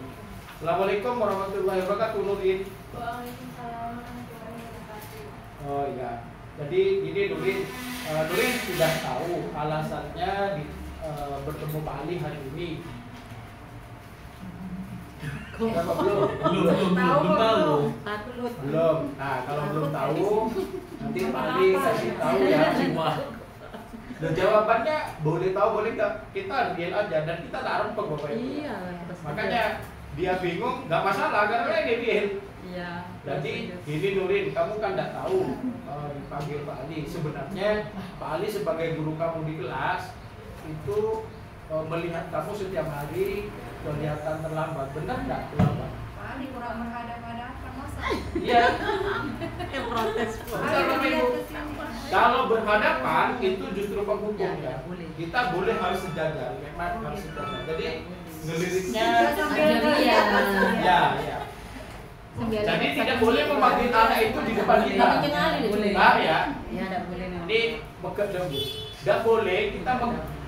Speaker 3: Assalamualaikum warahmatullahi wabarakatuh, Nurin.
Speaker 4: Waalaikumsalam warahmatullahi wabarakatuh.
Speaker 3: Oh iya. Jadi ini Nurin sudah tahu alasannya bertemu Pak Ali hari ini. Kenapa belum? Belum. Nah, kalau belum tahu nanti Pak Ali kasih tahu ya semua. Dan jawabannya boleh tahu boleh enggak, kita diam aja dan kita tak rempeng Bapak Ibu.
Speaker 5: Iya.
Speaker 3: Makanya dia bingung nggak masalah karena dia diam.
Speaker 5: Iya.
Speaker 3: Jadi ini Nurin, kamu kan tidak tahu dipanggil Pak Ali. Sebenarnya Pak Ali sebagai guru kamu di kelas itu melihat kamu setiap hari kelihatan terlambat. Benar nggak terlambat?
Speaker 4: Pak Ali kurang berhadapan-hadapan masa?
Speaker 3: Iya.
Speaker 5: Protes.
Speaker 3: Benar Bapak Ibu. Kalau berhadapan itu justru penghukum ya. Kita boleh harus sejajar, memang harus sejajar. Jadi ngeliriknya ya. Jadi tidak boleh memanggil anak itu di depan kita. Nah ya.
Speaker 5: Ya, tidak boleh.
Speaker 3: Ini bekerja Bu. Tidak boleh kita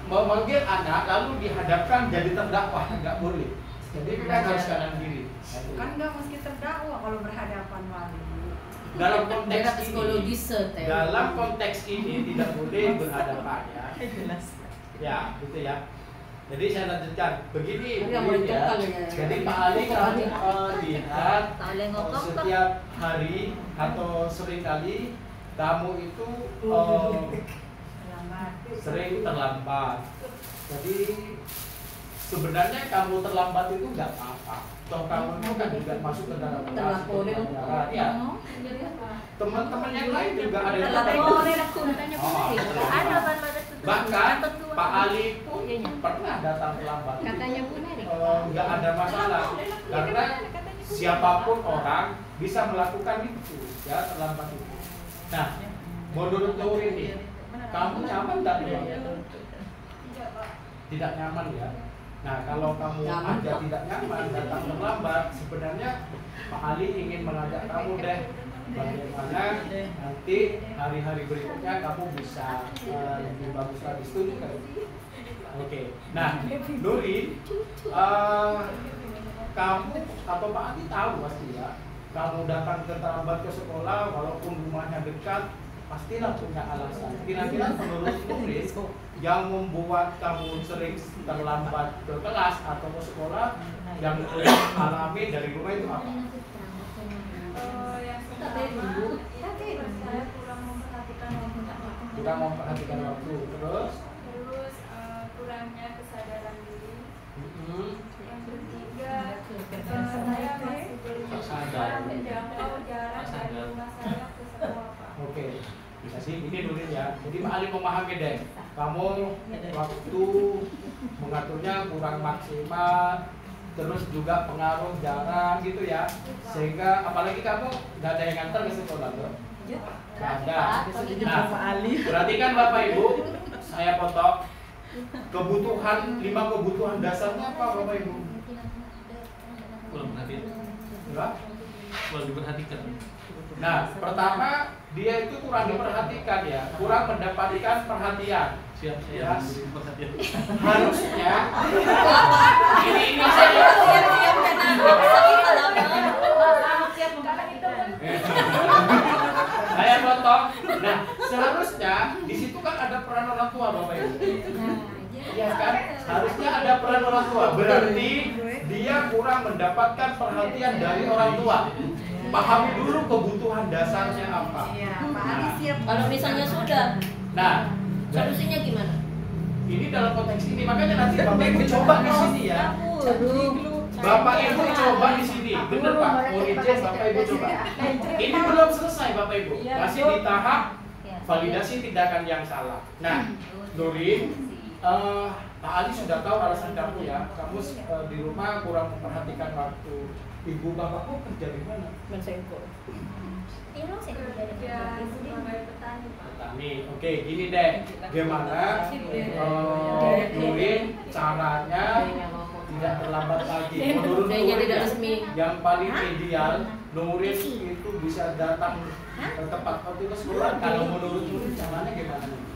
Speaker 3: memanggil anak lalu dihadapkan jadi terdakwa, nggak boleh. Jadi kita harus kanan kiri.
Speaker 4: Kan nggak mesti terdakwa kalau berhadapan wali.
Speaker 3: Dalam konteks ini tidak boleh berhadapan ya. Ya, gitu ya. Jadi saya lanjutkan. Begini ya. Jadi Pak Ali kamu lihat setiap hari atau sering kali kamu itu sering terlambat. Jadi sebenarnya kamu terlambat itu nggak apa-apa. Toh kamu itu kan juga masuk ke dalam kelas. Ya. Teman-teman yang lain juga ada yang bahkan Pak Ali pun pernah datang terlambat.
Speaker 2: Katanya Bu
Speaker 3: Nggak ada masalah karena siapapun orang bisa melakukan itu ya, terlambat itu. Nah, menurut Nurin ini, kamu nyaman tak tidak nyaman ya? Nah, kalau kamu aja tidak nyaman datang terlambat, sebenarnya Pak Ali ingin mengajak kamu deh bagaimana nanti hari-hari berikutnya kamu bisa lebih bagus lagi. Setuju kan? Oke. Nah, Nurin, kamu atau Pak Ali tahu pasti ya, kamu datang terlambat ke sekolah walaupun rumahnya dekat, pastilah punya alasan. Kira-kira menurut Nurin yang membuat kamu sering terlambat ke kelas atau ke sekolah yang alami dari rumah itu apa?
Speaker 4: Yang pertama, saya kurang memperhatikan waktu.
Speaker 3: Kurang memperhatikan waktu. Terus
Speaker 4: Kurangnya kesadaran diri. Yang ketiga, saya masih belum bisa menjangkau jarak dari rumah saya ke sekolah.
Speaker 3: Oke, bisa sih ini Nurin ya. Jadi Pak Ali memahami deh, kamu waktu mengaturnya kurang maksimal, terus juga pengaruh jarak gitu ya. Sehingga apalagi kamu nggak ada yang nganter ke sekolah tuh. Nggak ada. Nah, perhatikan Bapak Ibu, saya potong. Kebutuhan 5 kebutuhan dasarnya apa Bapak Ibu?
Speaker 1: Kurang perhatian.
Speaker 3: Enggak?
Speaker 1: Kurang diperhatikan.
Speaker 3: Nah, pertama dia itu kurang diperhatikan ya, kurang mendapatkan perhatian.
Speaker 1: Siap
Speaker 3: Ya.
Speaker 1: perhatian.
Speaker 3: Harusnya ini saya Nah, seharusnya di situ kan ada peran orang tua, Bapak Ibu. Ya kan? Harusnya ada peran orang tua. Berarti dia kurang mendapatkan perhatian dari orang tua. Pahami dulu kebutuhan dasarnya apa.
Speaker 4: Iya, Pak Ali siap.
Speaker 2: Kalau misalnya sudah,
Speaker 3: Nah,
Speaker 2: solusinya gimana?
Speaker 3: ini dalam konteks ini, makanya nanti Bapak Ibu coba di sini ya. Bapak Ibu coba di sini, bener Pak. Mau izin Bapak Ibu coba. Ini belum selesai Bapak Ibu, masih di tahap validasi tindakan yang salah. Nah, Nurin, Pak Ali sudah tahu alasan kamu ya. Kamu di rumah kurang memperhatikan waktu. Ibu bapakku kerja di mana?
Speaker 2: Mensengko.
Speaker 3: Petani. Oke, gini deh. Gimana Nurin caranya tidak terlambat lagi? Menurut Nurin yang paling ideal, Nurin itu bisa datang ke tempat waktu ke sekolah. Kalau menurut Nurin caranya gimana?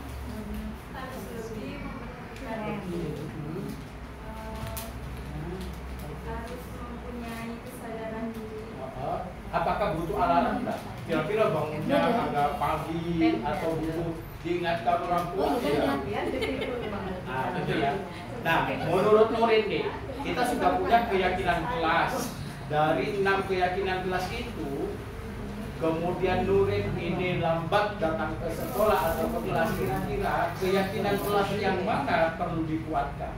Speaker 3: Apakah butuh alarm enggak? Kira-kira bangunnya agak pagi atau butuh diingatkan orang tua? Tidak. Nah, itu ya. Nah, menurut Nurin nih, kita sudah punya keyakinan kelas. Dari 6 keyakinan kelas itu, kemudian Nurin ini lambat datang ke sekolah atau ke kelas, kira-kira keyakinan kelas yang mana perlu dikuatkan?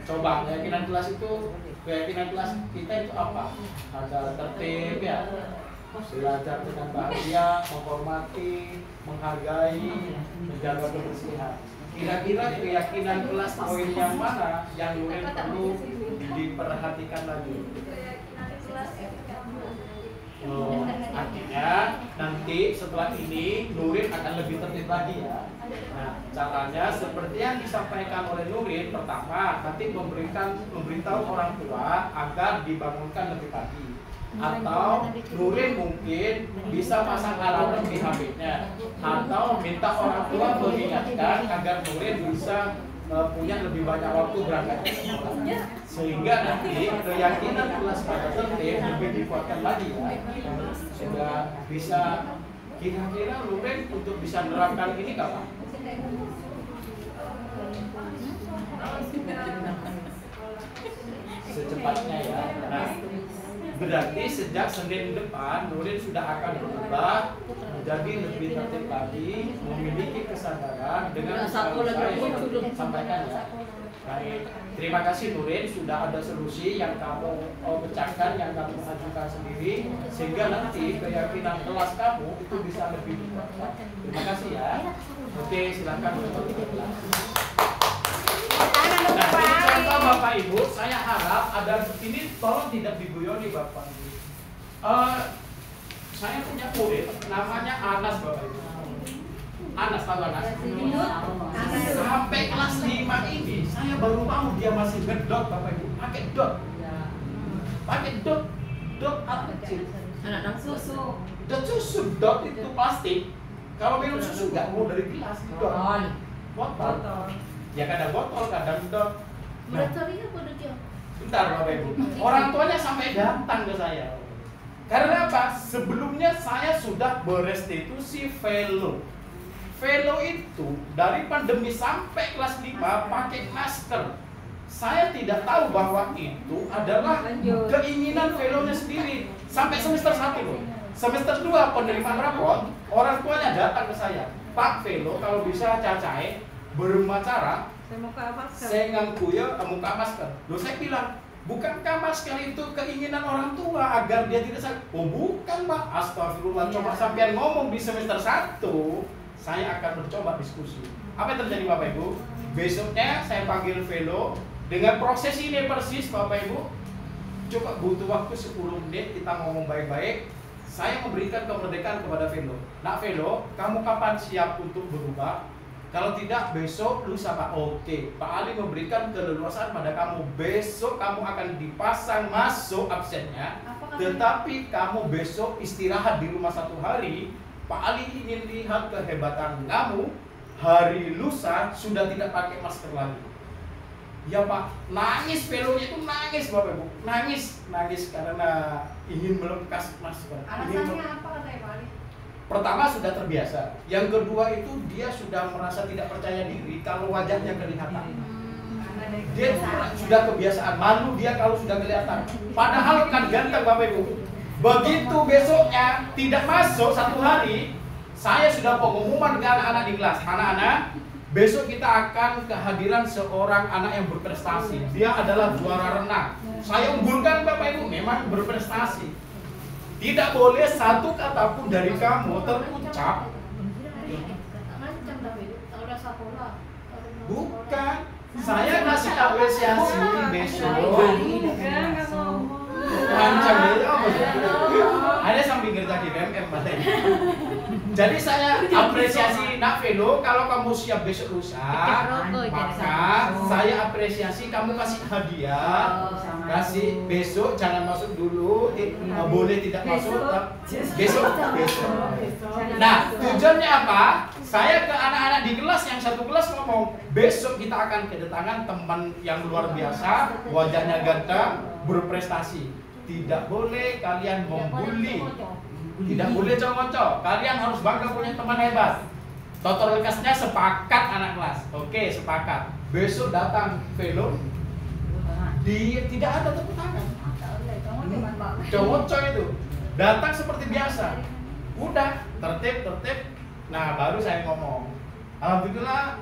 Speaker 3: Coba, keyakinan kelas itu, keyakinan kelas kita itu apa? Ada tertib ya, belajar dengan bahagia, menghormati, menghargai, menjaga kebersihan. Kira-kira keyakinan kelas poin yang mana yang Nurin perlu diperhatikan lagi? Artinya nanti setelah ini Nurin akan lebih tertib lagi ya. Nah, caranya seperti yang disampaikan oleh Nurin, pertama nanti memberitahu orang tua agar dibangunkan lebih pagi. Atau Nurin mungkin bisa pasang alarm di HP-nya, atau minta orang tua mengingatkan agar Nurin bisa punya lebih banyak waktu berangkat ke sekolah, sehingga nanti keyakinan kelas pada tertib lebih dikuatkan lagi ya. Sudah bisa, kira-kira Nurin untuk bisa menerapkan ini kapan? Secepatnya ya. Nah, berarti sejak Senin depan Nurin sudah akan berubah menjadi lebih tertib lagi, memiliki kesadaran dengan saya sampaikan ya. Baik, terima kasih Nurin, sudah ada solusi yang kamu pecahkan, yang kamu ajukan sendiri, sehingga nanti keyakinan kelas kamu itu bisa lebih kuat. Terima kasih ya. Oke, silakan untuk kelas. Nah, ini contoh Bapak Ibu, saya harap ada ini, tolong tidak diguyoni Bapak Ibu. Saya punya murid namanya Anas Bapak Ibu. Anas, tahu Anas? Sampai kelas 5 ini saya baru tahu dia masih ngedot Bapak Ibu, pakai dot. Pakai dot alat kecil.
Speaker 2: Anak susu.
Speaker 3: Dot susu, dot itu plastik. Kalau minum susu nggak mau dari gelas, dot. Botol. Ya kadang botol, kadang dot.
Speaker 2: Botolnya pada dia.
Speaker 3: Bentar Bapak Ibu, orang tuanya sampai datang ke saya. Karena apa? Sebelumnya saya sudah berestitusi velo. Velo itu dari pandemi sampai kelas 5 pakai masker. Saya tidak tahu bahwa itu adalah keinginan velonya sendiri. Sampai semester 1 loh. Semester 2 penerimaan rapor, orang tuanya datang ke saya. Pak, velo kalau bisa cacai bermacara, saya ngaku ya muka masker. Loh, saya bilang, bukankah masker itu keinginan orang tua agar dia tidak sakit? Oh bukan Pak, astagfirullah. Coba sampean ngomong di semester 1, saya akan mencoba diskusi. Apa yang terjadi Bapak Ibu? Besoknya saya panggil velo dengan proses ini persis Bapak Ibu. Coba butuh waktu 10 menit kita ngomong baik-baik. Saya memberikan kemerdekaan kepada velo. Nak velo, kamu kapan siap untuk berubah? Kalau tidak, besok lusa Pak. Oke, Pak Ali memberikan keleluasaan pada kamu. Besok kamu akan dipasang masuk absennya. Tetapi kamu besok istirahat di rumah 1 hari. Pak Ali ingin lihat kehebatan kamu. Hari lusa sudah tidak pakai masker lagi. Ya Pak, nangis velonya itu nangis Bapak Ibu. Nangis karena ingin melepas masker.
Speaker 4: Alasannya apa katanya Pak Ali?
Speaker 3: Pertama sudah terbiasa, yang kedua itu dia sudah merasa tidak percaya diri kalau wajahnya kelihatan. Dia sudah kebiasaan, malu dia kalau sudah kelihatan. Padahal kan ganteng Bapak Ibu. Begitu besoknya tidak masuk 1 hari, saya sudah pengumuman ke anak-anak di kelas. Anak-anak, besok kita akan kehadiran seorang anak yang berprestasi. Dia adalah juara renang. Saya unggulkan Bapak Ibu, memang berprestasi. Tidak boleh satu kata pun dari kamu terucap. Bukan. Saya kasih apresiasi besok. Ancam itu apa sih? Ada sambil kerja di BMM materi. Jadi saya apresiasi Nak Velo, kalau kamu siap besok lusa, maka saya apresiasi kamu kasih hadiah. Kasih besok, jangan masuk dulu, boleh tidak masuk, besok. Nah, tujuannya apa? Saya ke anak-anak di kelas yang satu kelas ngomong, besok kita akan kedatangan teman yang luar biasa, wajahnya ganteng, berprestasi. Tidak boleh kalian membuli, tidak boleh cowok-cowok. Kalian harus bangga punya teman hebat. Tutor lekasnya sepakat anak kelas. Oke, sepakat. Besok datang Velo, dia tidak ada tepuk tangan. Cowok-cowok itu datang seperti biasa. Udah tertib. Nah, baru saya ngomong. Alhamdulillah,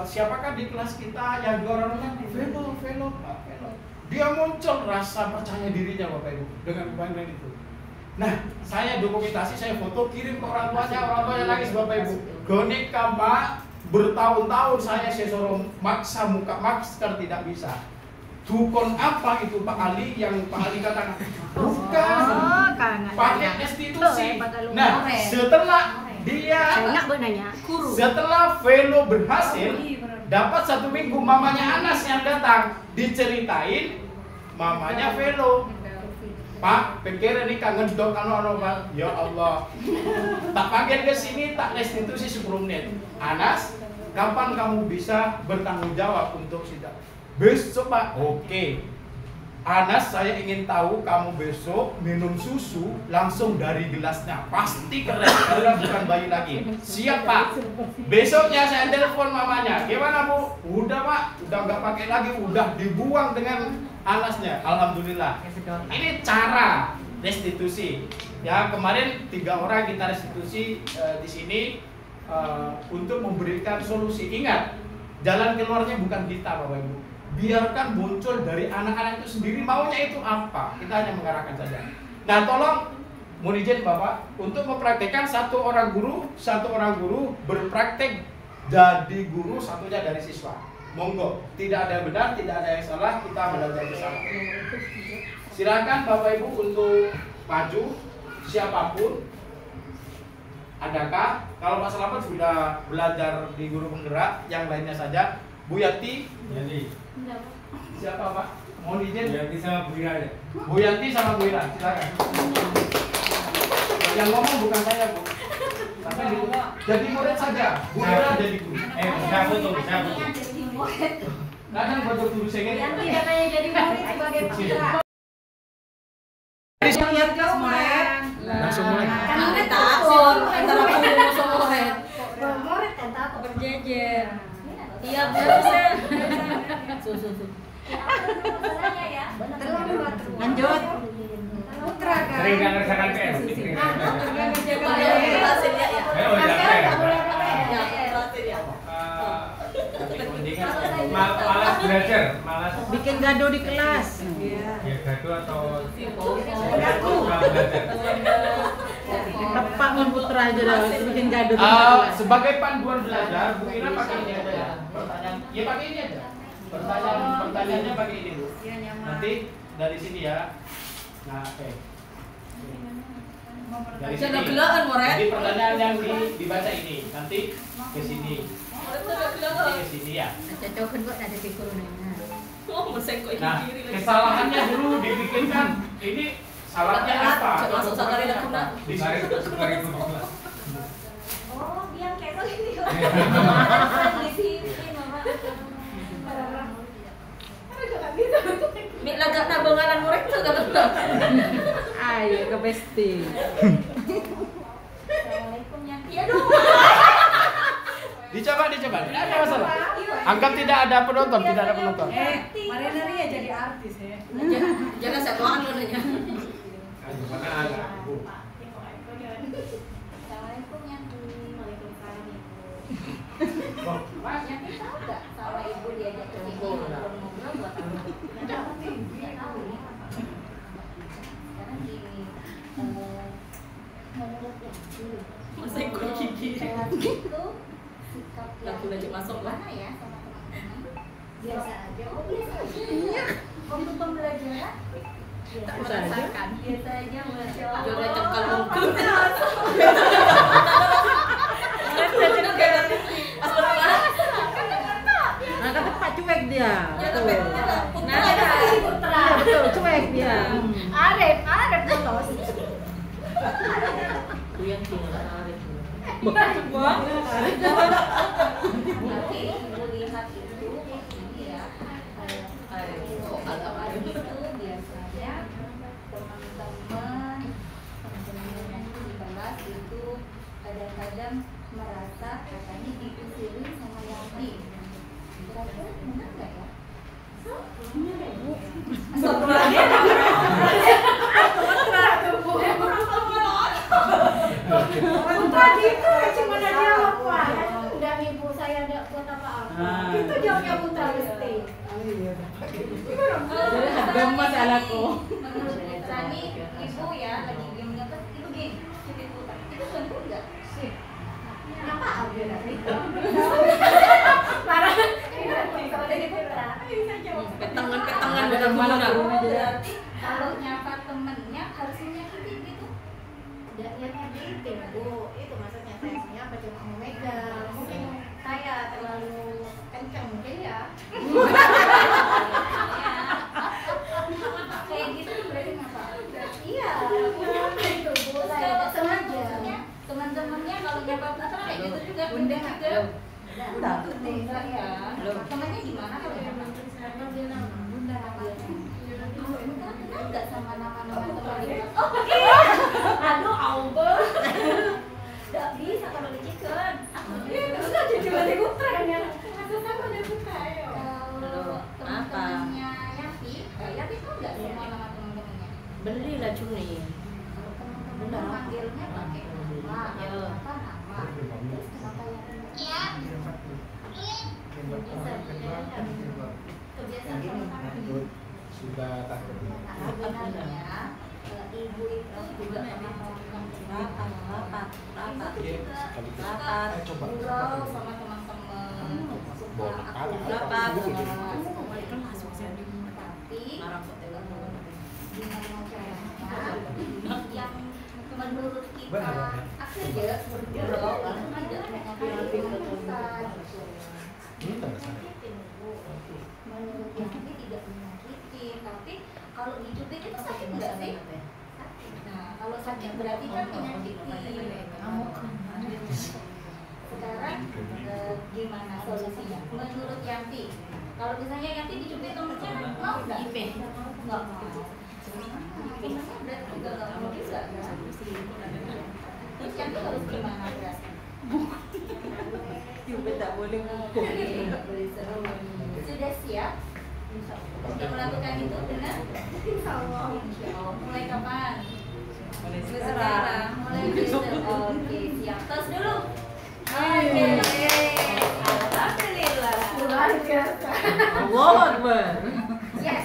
Speaker 3: siapakah di kelas kita yang juara renang? Velo. Dia muncul rasa percaya dirinya Bapak Ibu dengan kebanggaan itu. Nah, saya dokumentasi, saya foto, kirim ke orang tuanya nangis Bapak Ibu. Gonika Mak, bertahun-tahun saya suruh maksa muka masker tidak bisa. Dukun apa itu Pak Ali yang Pak Ali katakan? Bukan. Pakai restitusi. Nah, setelah setelah Velo berhasil dapat 1 minggu, mamanya Anas yang datang diceritain, mamanya Velo, Pak, pikir ini kangen dok Pak. Ya Allah, tak panggil ke sini, tak restitusi 10 menit. Anas, kapan kamu bisa bertanggung jawab untuk sidang? Besok Pak. Oke. Anas, saya ingin tahu kamu besok minum susu langsung dari gelasnya. Pasti keren, karena bukan bayi lagi. Siap Pak. Besoknya saya telepon mamanya. Gimana Bu? Udah Pak, udah nggak pakai lagi, udah dibuang dengan Anasnya. Alhamdulillah. Ini cara restitusi. Ya, kemarin 3 orang kita restitusi di sini untuk memberikan solusi. Ingat, jalan keluarnya bukan kita Bapak Ibu. Biarkan muncul dari anak-anak itu sendiri, maunya itu apa, kita hanya mengarahkan saja. Nah, tolong mohon izin Bapak untuk mempraktekkan satu orang guru berpraktek jadi guru, satunya dari siswa. Monggo, tidak ada yang benar, tidak ada yang salah, kita belajar bersama. Silakan Bapak Ibu untuk maju, siapapun. Adakah? Kalau Pak Selamat sudah belajar di guru penggerak, yang lainnya saja. Bu Yanti. Siapa Pak? Mohon izin.
Speaker 1: Bu Yanti sama Bu Ira ya.
Speaker 3: Bu Yanti sama Bu Ira, silakan. Yang ngomong bukan saya Bu. Tapi jadi murid saja. Bu Ira jadi guru.
Speaker 1: Bisa foto.
Speaker 3: Kadang foto guru saya ini.
Speaker 4: Yanti katanya jadi murid sebagai putra.
Speaker 3: Langsung mulai.
Speaker 2: Kan takut antara guru sama murid.
Speaker 4: Murid kan takut
Speaker 2: Berjejer. Iya, benar. Susu.
Speaker 4: masalahnya ya. Terlambat.
Speaker 5: Lanjut.
Speaker 4: Putra kan.
Speaker 1: Sering nggak ngerjakan PR.
Speaker 2: Hasilnya ya.
Speaker 1: Malas belajar,
Speaker 5: Bikin gaduh di kelas.
Speaker 1: ya gaduh atau
Speaker 5: Tepak mun putra aja dah, bikin gaduh di kelas.
Speaker 3: Sebagai panduan belajar, Bu Ira pakai ini aja ya. Pertanyaan, ya pakai ini aja. Pertanyaannya pakai ini Bu. Nanti dari sini ya. Nah, oke. Dari sini. Jadi pertanyaan yang dibaca ini, nanti ke sini. Nanti ke sini ya.
Speaker 5: Cocokin kok ada di corona.
Speaker 3: Nah, kesalahannya dulu dipikirkan ini salahnya apa?
Speaker 1: dicari itu kelas.
Speaker 4: Oh, biang kesel ini. Di sini Mama.
Speaker 2: Mik lagak nabanganan murid tuh kata.
Speaker 5: Ayo ke besti.
Speaker 2: Iya dong.
Speaker 3: Dicoba. Tidak ada masalah. Anggap tidak ada penonton, tidak ada penonton.
Speaker 4: Marina Ria jadi artis ya.
Speaker 2: Jangan saya doang nanya.
Speaker 1: Gimana anak ibu?
Speaker 6: Assalamualaikum Yanti. Waalaikumsalam Ibu.
Speaker 1: Oh,
Speaker 6: Yanti tahu nggak sama Ibu diajak ke sini ngobrol buat apa? Nggak tahu ya. Sekarang gini, menurut Yanti,
Speaker 2: Masa ikut gigi.
Speaker 6: sholat itu sikap yang
Speaker 2: Aku lanjut masuk lah.
Speaker 6: gimana ya sama teman-teman? Biasa aja. Oh biasa aja. Waktu pembelajaran
Speaker 2: Tak
Speaker 6: biasa aja.
Speaker 2: merasakan.
Speaker 6: Biasa aja, Masya Allah.
Speaker 2: Jodoh cengkal mungkin.
Speaker 5: Nah, kata Pak cuek dia. Betul.
Speaker 2: Nah,
Speaker 5: Iya, betul, cuek dia.
Speaker 6: Arif polos.
Speaker 2: Itu yang tinggal Arif.
Speaker 6: Tapi Ibu lihat itu ini ya, kalau Arif itu biasanya teman-teman yang di kelas itu kadang-kadang merasa katanya diusirin sama Yanti. Kira-kira benar nggak ya?
Speaker 4: Putra gitu cuma jawab Pak.
Speaker 6: Udah Ibu saya ada buat apa-apa.
Speaker 5: Ah.
Speaker 6: Itu jawabnya Putra Lesti.
Speaker 5: Harga masalahku.
Speaker 6: Menurut Putra nih, Ibu ya lagi dia menyebut itu gini, cubit Putra. Itu benar nggak? Apa aja dari? Parah. Kalau dari Putra, bisa jawab.
Speaker 2: Petangan
Speaker 5: Ada malah
Speaker 2: benar-benar.
Speaker 5: turun aja.
Speaker 6: Berarti kalau nyapa temennya harus menyakitin gitu. Tidak nyakitin, Bu. Itu maksudnya saya apa cuma mau megang. Mungkin saya terlalu kencang mungkin ya. Kayak gitu tuh berarti ngapa? Iya, itu Bu. Saya tidak sengaja. Teman-temannya kalau nyapa Putra kayak gitu juga. Bunda juga. Bunda ya. Temannya gimana kalau nyapa? Bunda Bunda kenal nggak sama nama-nama teman itu? Oh iya. Aduh, Auber. Nggak bisa kalau dicikan. Iya, nggak jadi dari Putra ya. Masa sama dari Putra ya. Kalau teman-temannya Yanti, Yanti tahu nggak semua nama teman-temannya?
Speaker 2: Belilah cumi.
Speaker 6: Kalau teman-teman manggilnya pakai nama, apa nama? Terus kenapa Yanti? Iya. Kebiasaan sama
Speaker 3: Sudah takut.
Speaker 6: sebenarnya Ibu itu juga pernah melakukan rapat gurau sama teman-teman suka aktif
Speaker 2: Rapat.
Speaker 6: tapi gimana caranya yang menurut kita aktif ya bergurau tidak menyakiti kita menurut Yanti tidak menyakiti, tapi kalau dicubit itu sakit nggak sih? Nah, kalau sakit berarti kan menyakiti. Sekarang gimana solusinya? Menurut Yanti, kalau misalnya Yanti dicubit temennya mau nggak? Nggak mau. Temennya berarti juga nggak mau juga. Terus Yanti harus gimana berarti?
Speaker 2: Cubit tak boleh mukul.
Speaker 6: Sudah siap untuk melakukan itu benar? Insya Allah. Mulai kapan?
Speaker 2: Mulai
Speaker 6: Sekarang. Mulai besok. Oke, siap. Tos dulu. Oke. Alhamdulillah. Luar biasa.
Speaker 5: Allahu Akbar.
Speaker 6: Yes.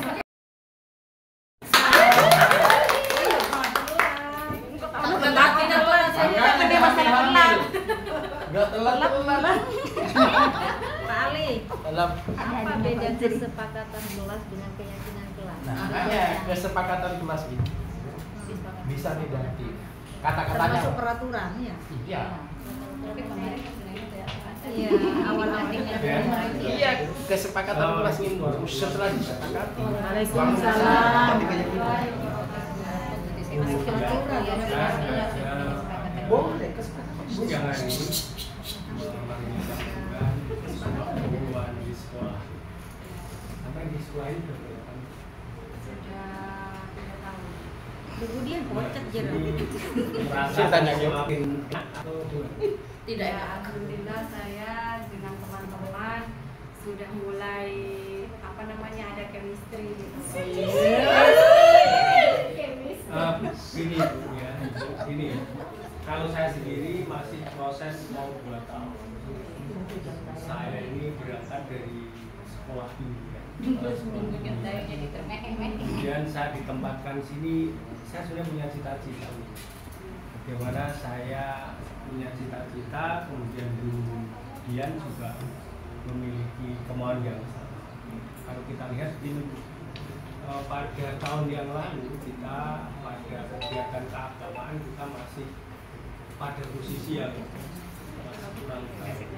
Speaker 3: Enggak telat.
Speaker 5: Pak Ali,
Speaker 3: Dalam.
Speaker 5: apa beda kesepakatan kelas dengan keyakinan kelas?
Speaker 3: Nah, makanya kesepakatan kelas ini bisa diganti. Kata-katanya.
Speaker 5: Termasuk peraturan ya?
Speaker 3: Iya.
Speaker 6: Tapi kemarin sebenarnya
Speaker 5: Iya, awal-awalnya.
Speaker 3: Iya, kesepakatan kelas ini setelah disepakati.
Speaker 5: Waalaikumsalam.
Speaker 6: masih peraturan ya.
Speaker 3: Boleh kesepakatan.
Speaker 1: Jangan ini pengumuman di sekolah. Apa yang di sekolah itu?
Speaker 6: Sudah 3 tahun.
Speaker 2: Kemudian kocak jeruk.
Speaker 1: Merasa semakin
Speaker 2: Tidak
Speaker 4: Ya,
Speaker 2: ya.
Speaker 4: alhamdulillah saya dengan teman-teman sudah mulai ada chemistry gitu.
Speaker 1: Gini Bu ya, gini. Kalau saya sendiri masih proses mau 2 tahun. Saya ini berangkat dari sekolah tinggi ya. Kemudian saya ditempatkan sini, saya sudah punya cita-cita. Bagaimana saya punya cita-cita, kemudian kemudian juga memiliki kemauan yang sama. Kalau kita lihat ini pada tahun yang lalu kita pada kegiatan keagamaan kita masih pada posisi yang kurang baik.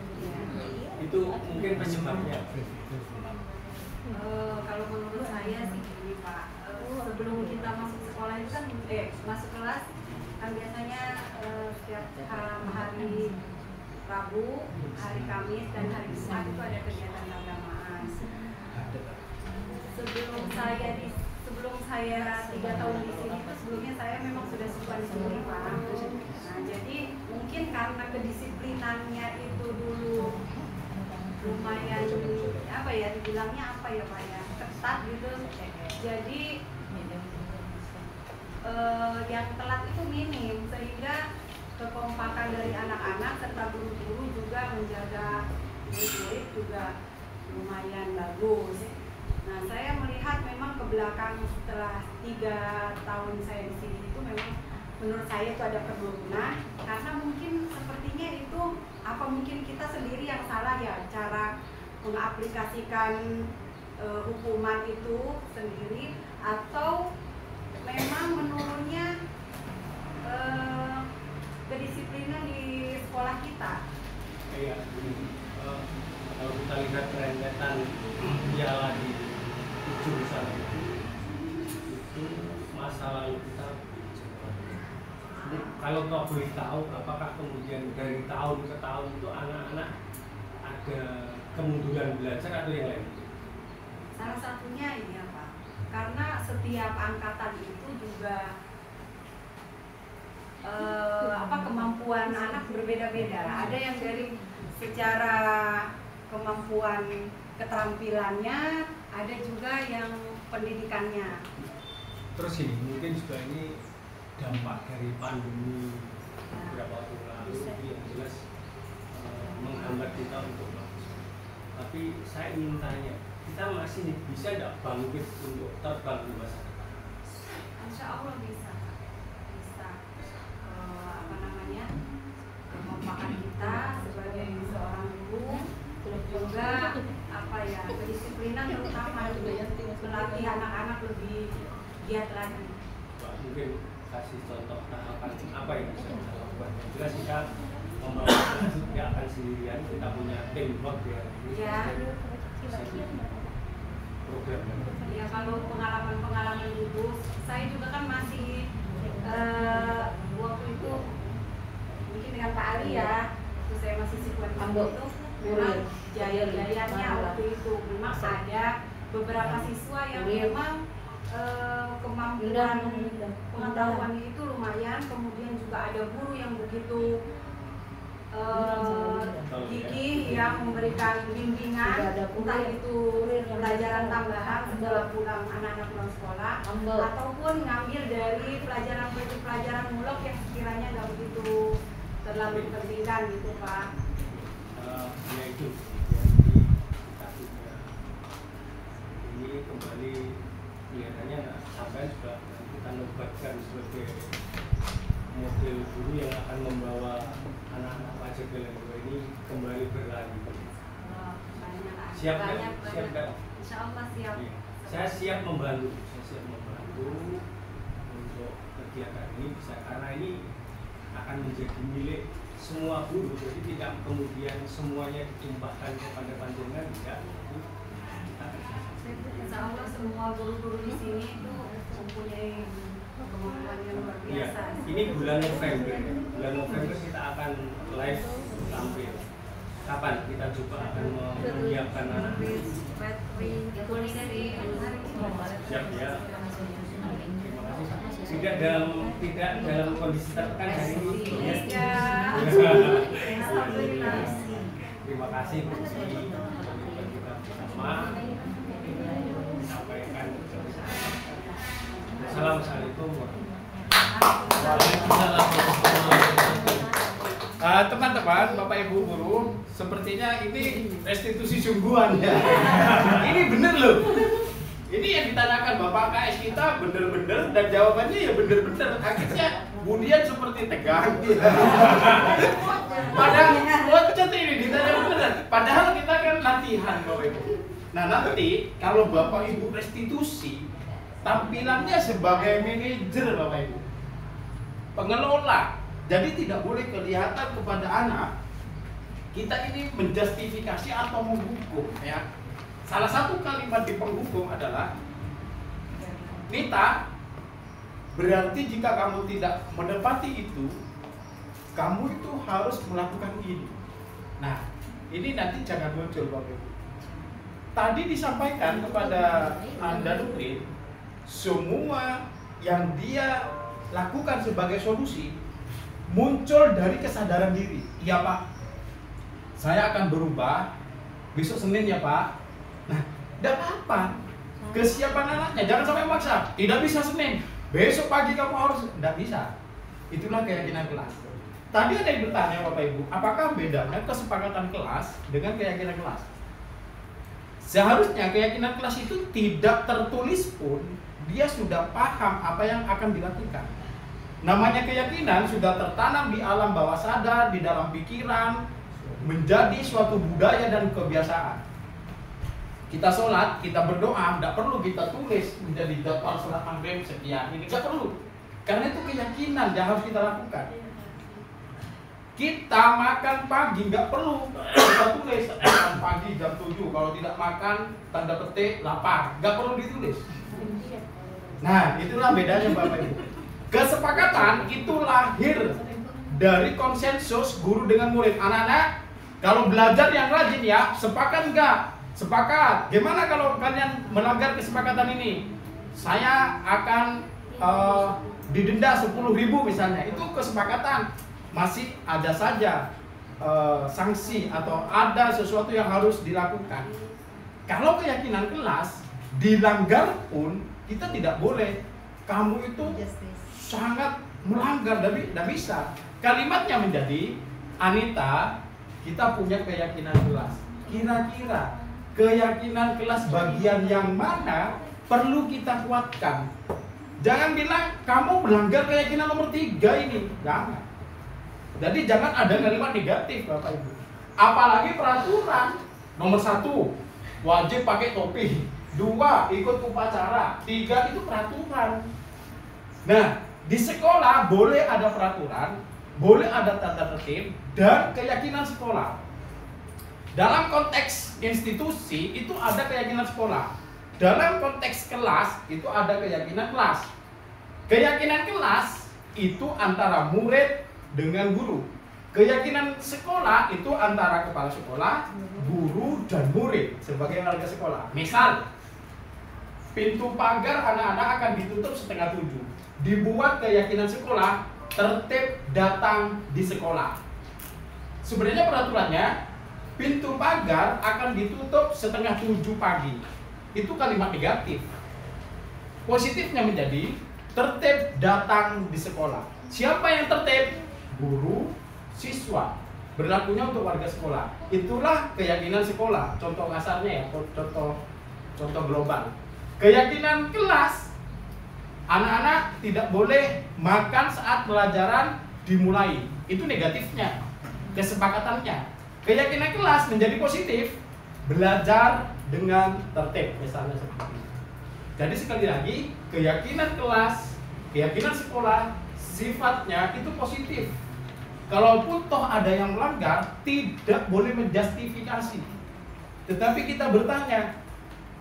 Speaker 1: Itu mungkin penyebabnya.
Speaker 4: Kalau menurut saya sih gini Pak, sebelum kita masuk sekolah itu kan masuk kelas kan biasanya setiap hari Rabu, hari Kamis dan hari Jumat itu ada kegiatan keagamaan. Sebelum saya 3 tahun di sini itu sebelumnya saya memang sudah suka di sini Pak. Nah jadi mungkin karena kedisiplinannya itu dulu lumayan dibilangnya apa ya Pak ya, ketat gitu. Jadi yang telat itu minim sehingga kekompakan dari anak-anak serta guru-guru juga menjaga murid juga lumayan bagus. Nah, saya melihat memang ke belakang setelah 3 tahun saya di sini itu memang menurut saya itu ada penurunan karena mungkin sepertinya itu apa mungkin kita sendiri yang salah ya cara mengaplikasikan hukuman itu sendiri atau memang menurunnya kedisiplinan di sekolah kita.
Speaker 1: Iya, kalau kita lihat rentetan piala di jurusan itu masa lalu kita. Kalau nggak boleh tahu, apakah kemudian dari tahun ke tahun itu anak-anak ada kemunduran belajar atau yang lain?
Speaker 4: Salah satunya ini apa? Karena setiap angkatan itu juga kemampuan anak berbeda-beda. Ada yang dari secara kemampuan keterampilannya, ada juga yang pendidikannya.
Speaker 1: Terus ini mungkin juga ini dampak dari pandemi beberapa waktu lalu yang jelas menghambat kita untuk masuk. Tapi saya ingin tanya, kita masih bisa tidak bangkit untuk terbang di masa depan?
Speaker 4: Insya Allah bisa. Kekompakan kita sebagai seorang guru juga kedisiplinan terutama melatih anak-anak lebih giat lagi.
Speaker 1: Pak, mungkin kasih contoh tahapan apa yang bisa kita lakukan. Jelas kita membawa tidak akan sendirian, kita punya teamwork ya.
Speaker 4: Ya.
Speaker 1: Program.
Speaker 4: Ya kalau pengalaman dulu, saya juga kan masih waktu itu mungkin dengan Pak Ali ya, waktu saya masih siswa itu memang jaya-jayanya waktu itu memang ada beberapa siswa yang memang kemampuan pengetahuannya itu lumayan, kemudian juga ada guru yang begitu gigih yang memberikan bimbingan, entah itu pelajaran tambahan setelah pulang anak-anak pulang sekolah ataupun ngambil dari pelajaran mulok yang sekiranya nggak begitu terlalu dipentingkan gitu Pak.
Speaker 1: Ya itu ini kembali kelihatannya sampai juga kita nobatkan sebagai model guru yang akan membawa anak-anak pajak Belanda ini kembali berlari. Siap kan? Siap kan?
Speaker 4: Insya Allah siap.
Speaker 1: Ya. Saya siap membantu. Untuk kegiatan ini bisa karena ini akan menjadi milik semua guru. Jadi tidak kemudian semuanya ditumpahkan kepada panjenengan tidak.
Speaker 4: Insya Allah semua guru-guru di sini itu mempunyai kemampuan yang luar biasa.
Speaker 1: Ya, ini bulan November. Bulan November kita akan live tampil. Kapan kita coba akan menyiapkan anak?
Speaker 4: Siap
Speaker 1: Siap ya. Terima kasih. tidak dalam kondisi tertekan hari ini.
Speaker 4: Iya. Alhamdulillah.
Speaker 1: Terima kasih Bu Susi kita bersama sampaikan. Assalamualaikum
Speaker 3: Teman-teman, Bapak Ibu guru, sepertinya ini restitusi sungguhan ya. Ini bener loh. Ini yang ditanyakan Bapak KS kita bener-bener dan jawabannya ya bener-bener. Akhirnya Budian seperti tegang. Padahal bocet ini ditanya beneran. Padahal kita kan latihan Bapak Ibu. Nah nanti kalau Bapak Ibu restitusi, tampilannya sebagai manajer Bapak Ibu, pengelola. Jadi tidak boleh kelihatan kepada anak kita ini menjustifikasi atau menghukum ya. Salah satu kalimat di penghukum adalah, Nita, berarti jika kamu tidak menepati itu, kamu itu harus melakukan ini. Nah, ini nanti jangan muncul Bapak Ibu. Tadi disampaikan kepada Anda Nukrin, semua yang dia lakukan sebagai solusi muncul dari kesadaran diri. Iya Pak, saya akan berubah besok Senin ya Pak. Nah, tidak apa-apa. Kesiapan anaknya, jangan sampai maksa. Tidak bisa Senin, besok pagi kamu harus. Tidak bisa. Itulah keyakinan kelas. Tadi ada yang bertanya Bapak Ibu, apakah bedanya kesepakatan kelas dengan keyakinan kelas? Seharusnya keyakinan kelas itu tidak tertulis pun, dia sudah paham apa yang akan dilakukan. Namanya keyakinan sudah tertanam di alam bawah sadar, di dalam pikiran, menjadi suatu budaya dan kebiasaan. Kita sholat, kita berdoa, tidak perlu kita tulis menjadi jadwal sholat maghrib sekian, ini tidak perlu. Karena itu keyakinan yang harus kita lakukan. Kita makan pagi, nggak perlu kita tulis makan pagi jam 7, kalau tidak makan tanda petik lapar, nggak perlu ditulis. Nah, itulah bedanya Bapak Ibu. Kesepakatan itu lahir dari konsensus guru dengan murid. Anak-anak, kalau belajar yang rajin ya, sepakat enggak? Sepakat. Gimana kalau kalian melanggar kesepakatan ini? Saya akan didenda 10.000 misalnya. Itu kesepakatan. Masih ada saja sanksi atau ada sesuatu yang harus dilakukan. Kalau keyakinan kelas dilanggar pun kita tidak boleh. Kamu itu sangat melanggar, tidak bisa. Kalimatnya menjadi, Anita, kita punya keyakinan kelas. Kira-kira keyakinan kelas bagian yang mana perlu kita kuatkan? Jangan bilang kamu melanggar keyakinan nomor 3 ini. Jangan. Jadi jangan ada kalimat negatif Bapak Ibu. Apalagi peraturan. Nomor 1, wajib pakai topi. 2, ikut upacara. 3, itu peraturan. Nah, di sekolah boleh ada peraturan, boleh ada tata tertib, dan keyakinan sekolah. Dalam konteks institusi itu ada keyakinan sekolah. Dalam konteks kelas itu ada keyakinan kelas. Keyakinan kelas itu antara murid dengan guru. Keyakinan sekolah itu antara kepala sekolah, guru, dan murid sebagai warga sekolah. Misal, pintu pagar anak-anak akan ditutup setengah 7. Dibuat keyakinan sekolah, tertib datang di sekolah. Sebenarnya peraturannya, pintu pagar akan ditutup setengah 7 pagi. Itu kalimat negatif. Positifnya menjadi, tertib datang di sekolah. Siapa yang tertib? Guru, siswa. Berlakunya untuk warga sekolah. Itulah keyakinan sekolah. Contoh kasarnya ya, contoh global. Keyakinan kelas, anak-anak tidak boleh makan saat pelajaran dimulai. Itu negatifnya. Kesepakatannya. Keyakinan kelas menjadi positif. Belajar dengan tertib. Misalnya seperti itu. Jadi sekali lagi, keyakinan kelas, keyakinan sekolah, sifatnya itu positif. Kalaupun toh ada yang melanggar, tidak boleh menjustifikasi. Tetapi kita bertanya,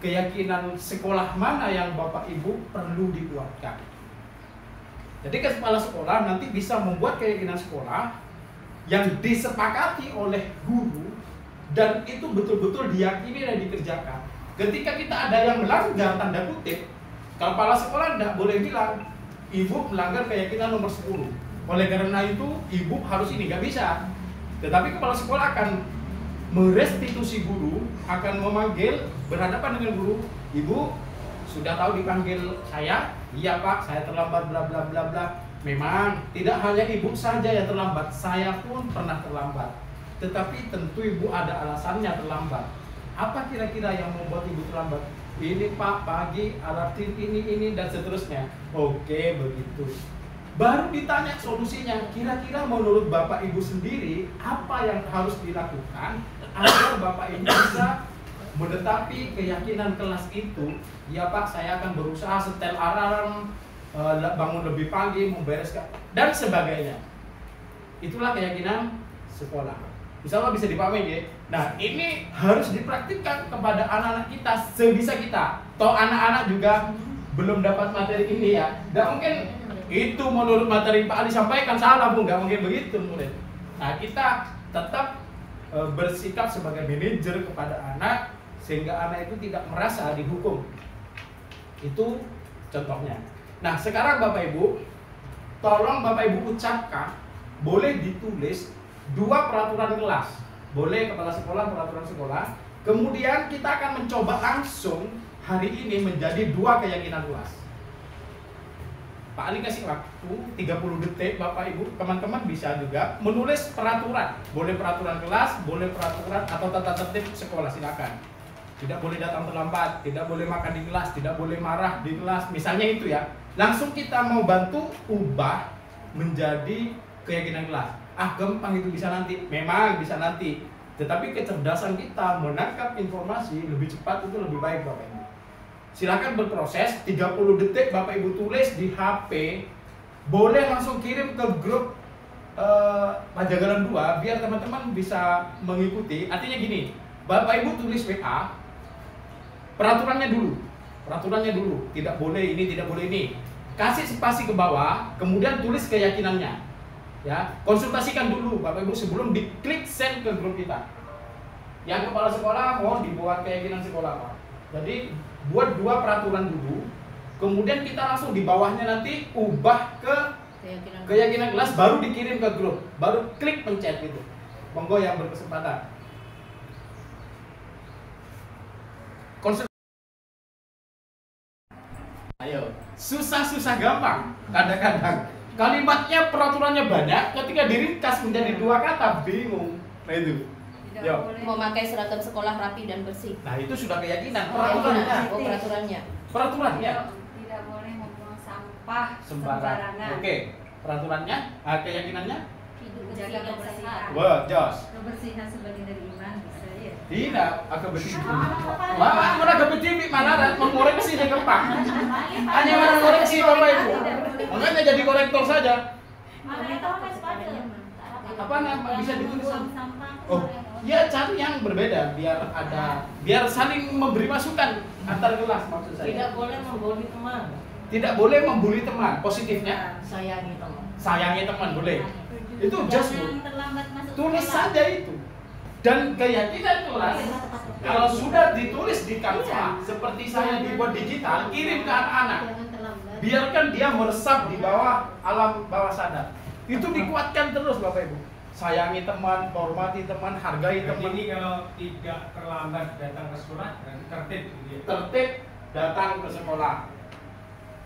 Speaker 3: keyakinan sekolah mana yang Bapak Ibu perlu dikuatkan? Jadi kepala sekolah nanti bisa membuat keyakinan sekolah yang disepakati oleh guru dan itu betul-betul diyakini dan dikerjakan. Ketika kita ada yang melanggar tanda kutip, kepala sekolah tidak boleh bilang, ibu melanggar keyakinan nomor 10. Oleh karena itu, ibu harus ini, nggak bisa. Tetapi kepala sekolah akan merestitusi guru, akan memanggil, berhadapan dengan guru, ibu sudah tahu dipanggil saya, iya pak, saya terlambat, bla bla bla bla. Memang tidak hanya ibu saja yang terlambat, saya pun pernah terlambat. Tetapi tentu ibu ada alasannya terlambat. Apa kira-kira yang membuat ibu terlambat? Ini pak, pagi, alat ini, dan seterusnya. Oke, begitu. Baru ditanya solusinya, kira-kira menurut bapak ibu sendiri, apa yang harus dilakukan agar bapak ibu bisa menetapi keyakinan kelas itu? Ya pak, saya akan berusaha setel alarm, bangun lebih pagi, membereskan, dan sebagainya. Itulah keyakinan sekolah. Insya Allah bisa dipahami ya. Nah, ini harus dipraktikkan kepada anak-anak kita sebisa kita. Toh anak-anak juga belum dapat materi ini ya. Nggak mungkin itu menurut materi Pak Ali sampaikan salah Bu, nggak mungkin begitu murid. Nah, kita tetap bersikap sebagai manajer kepada anak sehingga anak itu tidak merasa dihukum. Itu contohnya. Nah, sekarang Bapak Ibu, tolong Bapak Ibu ucapkan, boleh ditulis 2 peraturan kelas. Boleh kepala sekolah, peraturan sekolah. Kemudian kita akan mencoba langsung hari ini menjadi 2 keyakinan kelas. Pak Ali kasih waktu 30 detik Bapak Ibu, teman-teman bisa juga menulis peraturan. Boleh peraturan kelas, boleh peraturan atau tata tertib sekolah, silakan. Tidak boleh datang terlambat, tidak boleh makan di kelas, tidak boleh marah di kelas, misalnya itu ya. Langsung kita mau bantu ubah menjadi keyakinan kelas. Ah, gampang itu bisa nanti. Memang bisa nanti. Tetapi kecerdasan kita menangkap informasi lebih cepat itu lebih baik Bapak Ibu. Silakan berproses, 30 detik Bapak Ibu tulis di HP. Boleh langsung kirim ke grup Pajagalan 2 biar teman-teman bisa mengikuti. Artinya gini, Bapak Ibu tulis WA, peraturannya dulu. Peraturannya dulu, tidak boleh ini, tidak boleh ini. Kasih spasi ke bawah, kemudian tulis keyakinannya. Ya, konsultasikan dulu Bapak Ibu sebelum diklik send ke grup kita. Yang kepala sekolah mohon dibuat keyakinan sekolah Pak. Jadi buat 2 peraturan dulu, kemudian kita langsung di bawahnya nanti ubah ke keyakinan kelas, baru dikirim ke grup, baru klik pencet gitu. Monggo yang berkesempatan. Ayo, susah-susah gampang. Kadang-kadang kalimatnya peraturannya banyak, ketika diringkas menjadi 2 kata bingung. Nah itu. Yo.
Speaker 2: Memakai seragam sekolah rapi dan bersih.
Speaker 3: Nah itu sudah keyakinan.
Speaker 2: Peraturannya.
Speaker 3: Peraturannya.
Speaker 2: Peraturannya.
Speaker 4: Tidak boleh membuang sampah
Speaker 3: Sembarangan. Oke. Peraturannya, keyakinannya?
Speaker 4: Hidup menjaga kebersihan.
Speaker 3: Wah, jos.
Speaker 5: Kebersihan sebagian dari iman bisa ya.
Speaker 3: Tidak, agak bersih. Wah, mana agak bersih mana mengoreksi dia gampang. Hanya mana koreksi Bapak Ibu. Makanya jadi korektor saja. Apa nama bisa ditulis? Oh, ya cari yang berbeda biar saling memberi masukan antar kelas maksud saya.
Speaker 2: Tidak boleh membuli teman.
Speaker 3: Tidak boleh membuli teman. Positifnya
Speaker 2: Sayangi teman.
Speaker 3: sayangi teman boleh. Itu just tulis saja itu. Dan keyakinan kelas kalau sudah ditulis di kanvas seperti saya dibuat digital, kirim ke anak-anak. Biarkan dia meresap di bawah alam bawah sadar. Itu dikuatkan terus Bapak Ibu. Sayangi teman, hormati teman, hargai teman.
Speaker 1: Ini kalau tidak terlambat datang ke sekolah, berarti tertib gitu ya.
Speaker 3: Tertib datang ke sekolah.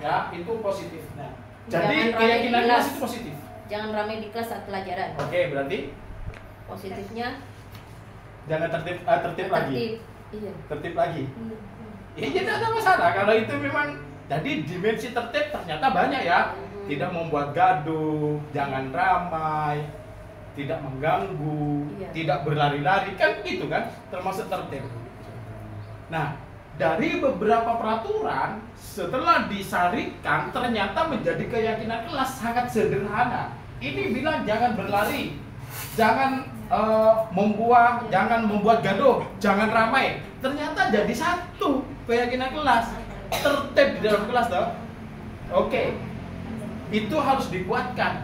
Speaker 3: Ya, itu positif. Nah, jadi
Speaker 2: Jangan
Speaker 3: keyakinan
Speaker 2: ramai di
Speaker 3: kelas
Speaker 2: kelas.
Speaker 3: itu positif.
Speaker 2: Jangan ramai di kelas saat pelajaran.
Speaker 3: Oke, berarti
Speaker 2: Positifnya
Speaker 3: jangan tertib lagi.
Speaker 2: Iya.
Speaker 3: Tertib lagi. Ya, tidak ada masalah kalau itu memang. Jadi dimensi tertib ternyata banyak ya. Tidak membuat gaduh, jangan ramai, tidak mengganggu,
Speaker 2: Iya.
Speaker 3: tidak berlari-lari, kan gitu kan, termasuk tertib. Nah, dari beberapa peraturan setelah disarikan ternyata menjadi keyakinan kelas sangat sederhana. Ini bilang jangan berlari, jangan membuang, jangan membuat gaduh, jangan ramai. Ternyata jadi satu keyakinan kelas, tertib di dalam kelas toh. Oke. Itu harus dikuatkan.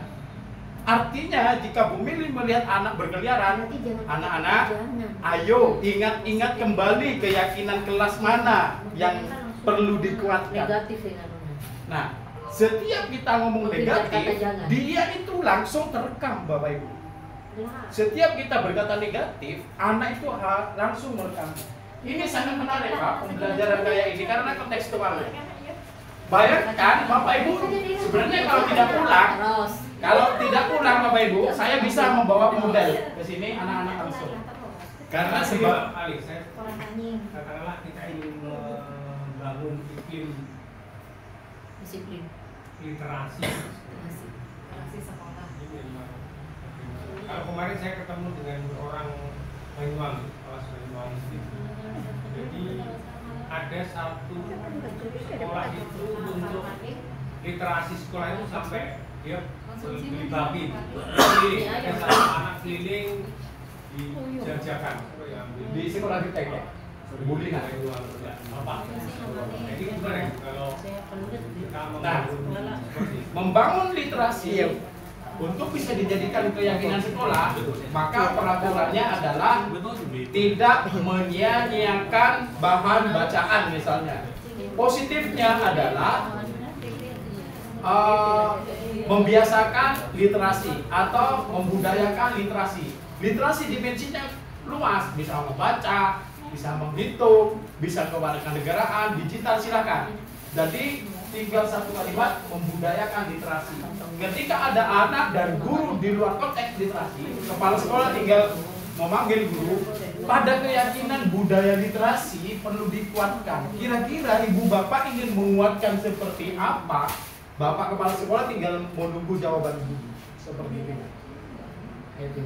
Speaker 3: Artinya jika Bu Mili melihat anak berkeliaran, anak-anak, ayo ingat-ingat kembali keyakinan kelas mana yang perlu dikuatkan.
Speaker 2: Negatif ya.
Speaker 3: Nah, Setiap kita ngomong
Speaker 2: Menghindar
Speaker 3: negatif,
Speaker 2: kata jangan.
Speaker 3: dia itu langsung terekam Bapak Ibu. Setiap kita berkata negatif, anak itu langsung merekam. Ini sangat menarik Pak, pembelajaran kayak ini karena kontekstual. Bayangkan Bapak Ibu, sebenarnya kalau tidak pulang, Bapak Ibu, saya bisa membawa model ke sini anak-anak langsung. Karena sebab
Speaker 1: Ali, saya katakanlah kita ingin membangun iklim
Speaker 2: Disiplin.
Speaker 1: literasi.
Speaker 4: Masih sekolah.
Speaker 1: Kalau kemarin saya ketemu dengan orang Banyuwangi, kelas Banyuwangi. Jadi ada satu sekolah itu untuk literasi sekolah itu sampai dia beli babi, ada satu anak keliling dijajakan
Speaker 3: di sekolah kita ya, bullying
Speaker 1: apa? Jadi gimana kalau kita
Speaker 3: membangun literasi untuk bisa dijadikan keyakinan sekolah, maka peraturannya adalah tidak menyia-nyiakan bahan bacaan misalnya. Positifnya adalah membiasakan literasi atau membudayakan literasi. Literasi dimensinya luas, bisa membaca, bisa menghitung, bisa kewarganegaraan, digital silakan. Jadi tinggal satu kalimat, membudayakan literasi. Ketika ada anak dan guru di luar konteks literasi, kepala sekolah tinggal memanggil guru. Pada keyakinan budaya literasi perlu dikuatkan. Kira-kira ibu bapak ingin menguatkan seperti apa? Bapak kepala sekolah tinggal menunggu jawaban guru. Seperti itu. Itu.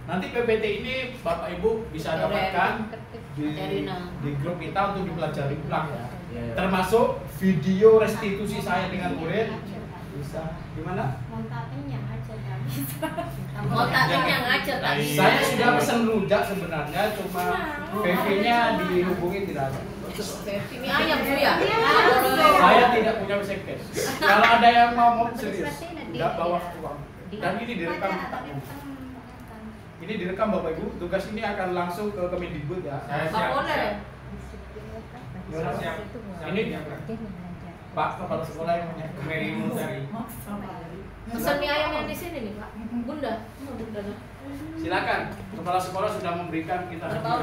Speaker 3: Nanti PPT ini Bapak Ibu bisa dapatkan di grup kita untuk dipelajari ulang ya. Termasuk video restitusi saya dengan murid. Bisa. Gimana?
Speaker 6: Montaknya aja kan.
Speaker 2: Montaknya ngaca tadi.
Speaker 3: Saya sudah pesan rujak sebenarnya, cuma PV-nya dihubungi tidak ada.
Speaker 2: Ini ayam tuh ya?
Speaker 3: Saya tidak punya sekdes. Kalau ada yang mau serius, tidak bawa uang. Dan ini direkam. Ini direkam Bapak Ibu. Tugas ini akan langsung ke Kemendikbud ya.
Speaker 1: Saya
Speaker 2: Nggak
Speaker 1: siap.
Speaker 2: boleh.
Speaker 1: Saya siap.
Speaker 3: Ini Pak kepala sekolah yang punya.
Speaker 1: Merimu dari
Speaker 2: Pesan mie ayam yang di sini nih, Pak. Bunda. Bunda.
Speaker 3: Silakan. Kepala sekolah sudah memberikan kita.
Speaker 2: Tahu.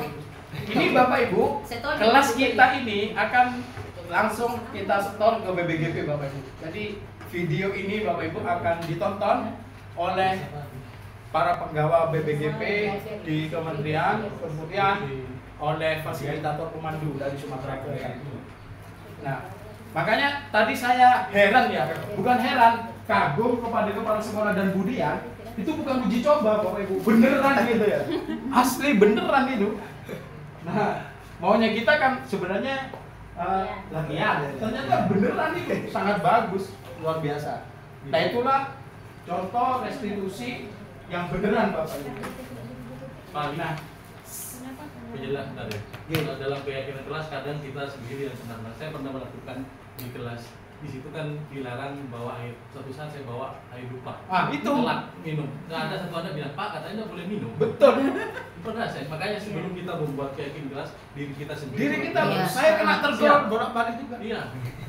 Speaker 3: Ini Bapak Ibu,
Speaker 2: Setor.
Speaker 3: kelas kita ini akan langsung kita setor ke BBGP Bapak Ibu. Jadi video ini Bapak Ibu akan ditonton oleh para pegawai BBGP di kementerian, kemudian oleh fasilitator pemandu dari Sumatera Utara. Nah, makanya tadi saya heran ya, bukan heran, kagum kepada kepala sekolah dan Budian. Itu bukan uji coba Bapak Ibu, beneran gitu ya, asli beneran itu. Nah, maunya kita kan sebenarnya latihan, ternyata beneran itu sangat bagus, luar biasa. Nah itulah contoh restitusi yang beneran Bapak Ibu.
Speaker 7: Nah, penjelasan tadi. Dalam keyakinan kelas kadang kita sendiri yang senang. Saya pernah melakukan di kelas. Di situ kan dilarang bawa air. Suatu saat saya bawa air dupa.
Speaker 3: Itu
Speaker 7: telat minum. Nggak ada satu anak bilang, Pak katanya nggak boleh minum.
Speaker 3: Betul.
Speaker 7: Pernah saya. Makanya sebelum kita membuat keyakinan kelas diri kita sendiri.
Speaker 3: Diri kita,
Speaker 2: Iya.
Speaker 3: saya kena tergolong bolak-balik juga.
Speaker 7: Iya.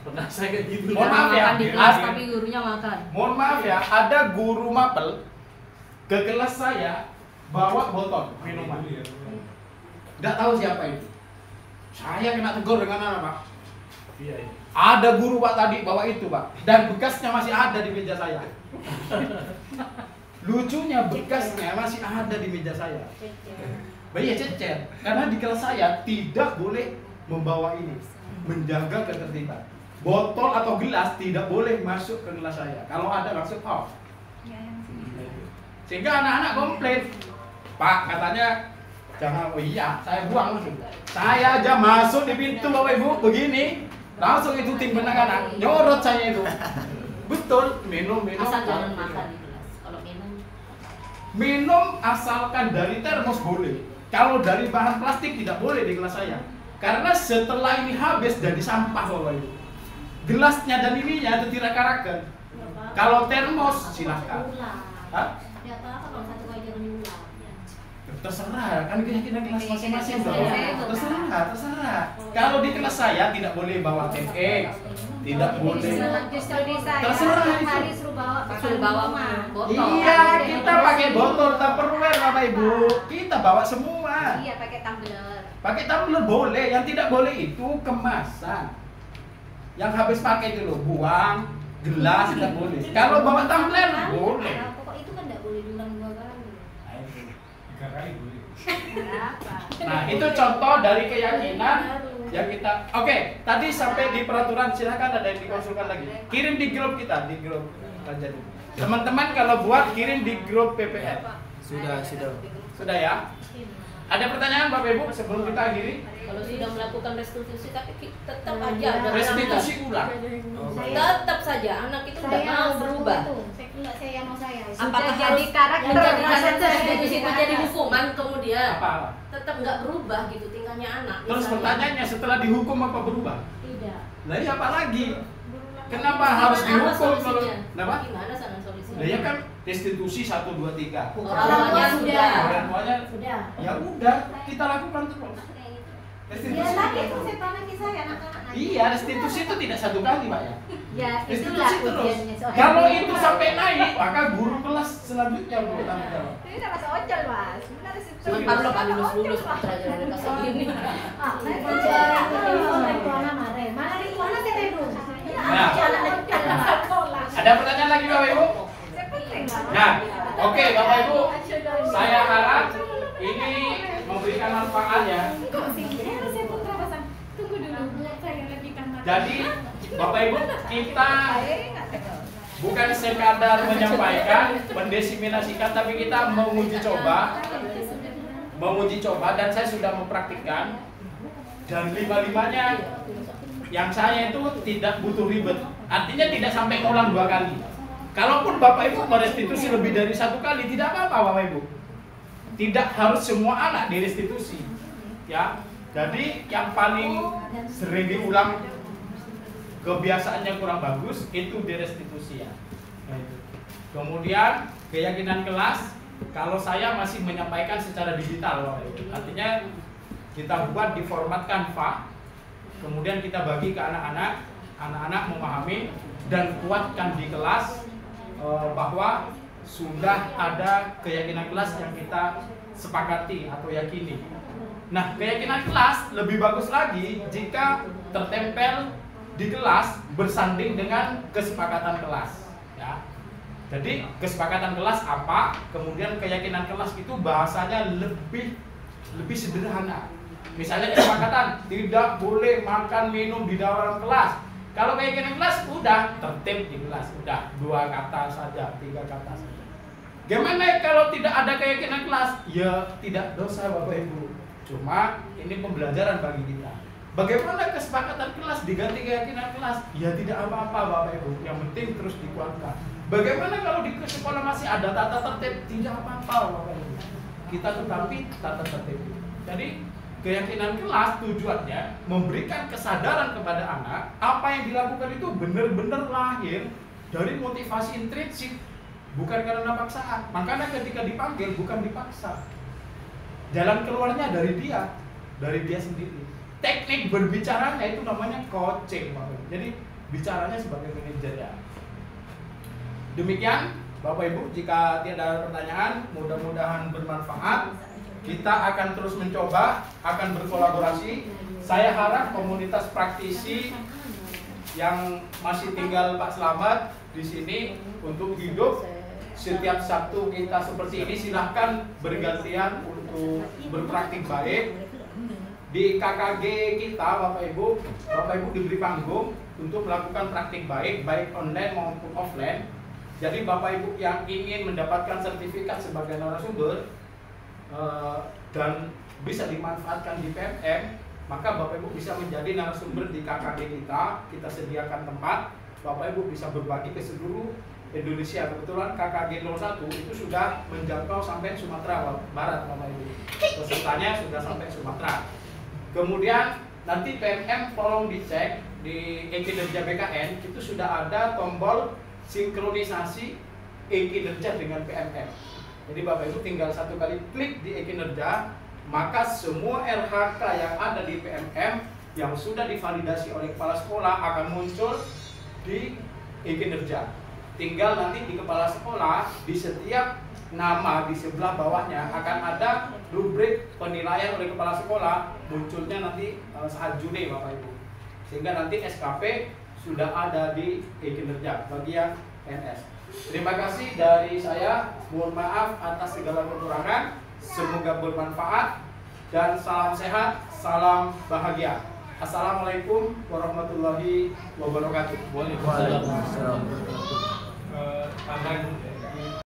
Speaker 7: Pernah saya kayak gitu.
Speaker 3: Mohon maaf ya,
Speaker 2: Makan di kelas tapi gurunya makan.
Speaker 3: Mohon maaf ya, ada guru mapel ke kelas saya bawa botol minuman. Nggak tahu siapa itu. Saya kena tegur dengan anak Pak.
Speaker 7: Iya.
Speaker 3: Ada guru Pak tadi bawa itu Pak, dan bekasnya masih ada di meja saya. Lucunya bekasnya masih ada di meja saya. Iya cecer, karena di kelas saya tidak boleh membawa ini, menjaga ketertiban. Botol atau gelas tidak boleh masuk ke kelas saya. Kalau ada langsung off. Sehingga anak-anak komplain, Pak katanya jangan, oh iya saya buang langsung. Saya aja masuk di pintu Bapak Ibu begini, langsung itu tim penanganan nyorot saya itu. Betul, minum.
Speaker 2: Asal jangan makan di kelas. Kalau
Speaker 3: minum asalkan dari termos boleh. Kalau dari bahan plastik tidak boleh di kelas saya. Karena setelah ini habis jadi sampah Bapak Ibu. Gelasnya dan ininya itu diraka-rakan. Kalau termos silahkan. Hah?
Speaker 6: Tidak apa-apa kalau satu aja diulang.
Speaker 8: terserah, kan keyakinan kelas masing-masing dong.
Speaker 2: Iya.
Speaker 8: Terserah. Kalau di kelas saya tidak boleh bawa TX, tidak boleh.
Speaker 6: Justru di saya
Speaker 8: Terserah
Speaker 6: tiap
Speaker 8: itu.
Speaker 6: hari suruh bawa
Speaker 2: botol.
Speaker 8: Iya, kita pakai botol Tupperware Bapak Ibu. Kita bawa semua.
Speaker 6: Iya, pakai tumbler.
Speaker 8: Pakai tumbler boleh, yang tidak boleh itu kemasan. Yang habis pakai itu loh, buang, gelas tidak boleh. Kalau bawa tumbler boleh.
Speaker 6: Nah, pokok itu kan nggak boleh diulang 2 kali.
Speaker 1: 3 kali boleh.
Speaker 6: Berapa?
Speaker 8: Nah, itu contoh dari keyakinan yang kita. Oke, tadi sampai di peraturan, silakan ada yang dikonsulkan lagi. Kirim di grup kita, di grup aja dulu. Teman-teman kalau buat kirim di grup PPL. Sudah ya? Ada pertanyaan Bapak Ibu sebelum kita akhiri?
Speaker 2: Kalau sudah melakukan restitusi tapi tetap aja ada
Speaker 8: Restitusi ulang.
Speaker 2: tetap saja anak itu tidak mau berubah.
Speaker 6: Saya mau saya.
Speaker 2: Apakah
Speaker 6: Sudah
Speaker 2: harus
Speaker 6: jadi karakter
Speaker 2: jadi situ jadi hukuman kemudian
Speaker 8: Apa?
Speaker 2: tetap nggak berubah gitu tingkahnya anak.
Speaker 8: Terus
Speaker 2: misalnya.
Speaker 8: pertanyaannya setelah dihukum apa berubah?
Speaker 2: Tidak.
Speaker 8: Lah ya apa lagi? Kenapa
Speaker 2: Gimana
Speaker 8: harus dihukum kalau?
Speaker 2: solusinya?
Speaker 8: Kenapa?
Speaker 2: Gimana sana solusinya?
Speaker 8: Lah ya kan restitusi 1 2 3.
Speaker 2: Orang tuanya sudah.
Speaker 8: Orang tuanya
Speaker 6: Sudah.
Speaker 8: ya udah kita lakukan terus.
Speaker 6: Ya
Speaker 8: Restitusi.
Speaker 6: tadi itu saya tahu lagi saya anak-anak.
Speaker 8: Iya, restitusi itu tidak 1 kali, Pak ya.
Speaker 6: Ya, itulah
Speaker 8: Restitusi terus.
Speaker 6: ujiannya.
Speaker 8: Kalau itu sampai naik, maka guru kelas selanjutnya bertanggung jawab.
Speaker 6: Ini udah masuk ojol, Mas. Benar sih.
Speaker 2: Sebentar lo kan lulus putra jangan kasih gini.
Speaker 6: Ah, Rituana mare. Mana Rituana saya tidur.
Speaker 8: Nah. Ada pertanyaan lagi Bapak Ibu? Nah, oke Bapak Ibu, saya harap ini memberikan manfaat ya.
Speaker 6: Tunggu dulu, saya lebihkan mata.
Speaker 8: Jadi Bapak Ibu, kita bukan sekadar menyampaikan, mendesiminasikan, tapi kita menguji coba dan saya sudah mempraktikkan dan 5-5-nya yang saya itu tidak butuh ribet, artinya tidak sampai ngulang 2 kali. Kalaupun Bapak Ibu merestitusi lebih dari 1 kali, tidak apa-apa Bapak Ibu. Tidak harus semua anak direstitusi, ya. Jadi yang paling sering diulang kebiasaannya kurang bagus itu direstitusi ya. Nah, itu. Kemudian keyakinan kelas, kalau saya masih menyampaikan secara digital Bapak Ibu. Artinya kita buat di format Canva, kemudian kita bagi ke anak-anak, anak-anak memahami dan kuatkan di kelas bahwa sudah ada keyakinan kelas yang kita sepakati atau yakini. Nah, keyakinan kelas lebih bagus lagi jika tertempel di kelas bersanding dengan kesepakatan kelas. Ya. Jadi kesepakatan kelas apa, kemudian keyakinan kelas itu bahasanya lebih sederhana. Misalnya kesepakatan tidak boleh makan minum di dalam kelas. Kalau keyakinan kelas udah tertib di kelas, udah 2 kata saja, 3 kata saja. Gimana kalau tidak ada keyakinan kelas? Ya tidak dosa Bapak Ibu. Cuma ini pembelajaran bagi kita. Bagaimana kesepakatan kelas diganti keyakinan kelas? Ya tidak apa-apa Bapak Ibu. Yang penting terus dikuatkan. Bagaimana kalau di sekolah masih ada tata tertib? Tidak apa-apa Bapak Ibu. Kita tetapi tata tertib. Jadi keyakinan kelas tujuannya memberikan kesadaran kepada anak apa yang dilakukan itu benar-benar lahir dari motivasi intrinsik, bukan karena paksaan. Makanya ketika dipanggil bukan dipaksa. Jalan keluarnya dari dia sendiri. Teknik berbicaranya itu namanya coaching, jadi bicaranya sebagai manajer ya. Demikian Bapak Ibu, jika tidak ada pertanyaan, mudah-mudahan bermanfaat. Kita akan terus mencoba, akan berkolaborasi. Saya harap komunitas praktisi yang masih tinggal Pak Slamet di sini untuk hidup setiap Sabtu kita seperti ini, silahkan bergantian untuk berpraktik baik. Di KKG kita Bapak Ibu diberi panggung untuk melakukan praktik baik online maupun offline. Jadi Bapak Ibu yang ingin mendapatkan sertifikat sebagai narasumber dan bisa dimanfaatkan di PMM, maka Bapak Ibu bisa menjadi narasumber di KKG kita sediakan tempat. Bapak Ibu bisa berbagi ke seluruh Indonesia. Kebetulan KKG 01 itu sudah menjangkau sampai Sumatera Barat Bapak Ibu. Pesertanya sudah sampai Sumatera. Kemudian nanti PMM tolong dicek di e-kinerja BKN itu sudah ada tombol sinkronisasi e-kinerja dengan PMM. Jadi Bapak Ibu tinggal satu kali klik di e-kinerja, maka semua RHK yang ada di PMM yang sudah divalidasi oleh kepala sekolah akan muncul di e-kinerja. Tinggal nanti di kepala sekolah, di setiap nama di sebelah bawahnya akan ada rubrik penilaian oleh kepala sekolah, munculnya nanti saat Juni Bapak Ibu. Sehingga nanti SKP sudah ada di e-kinerja bagi yang PNS. Terima kasih dari saya, mohon maaf atas segala kekurangan, semoga bermanfaat dan salam sehat, salam bahagia. Assalamualaikum warahmatullahi wabarakatuh.
Speaker 7: Waalaikumsalam.
Speaker 1: Tambahan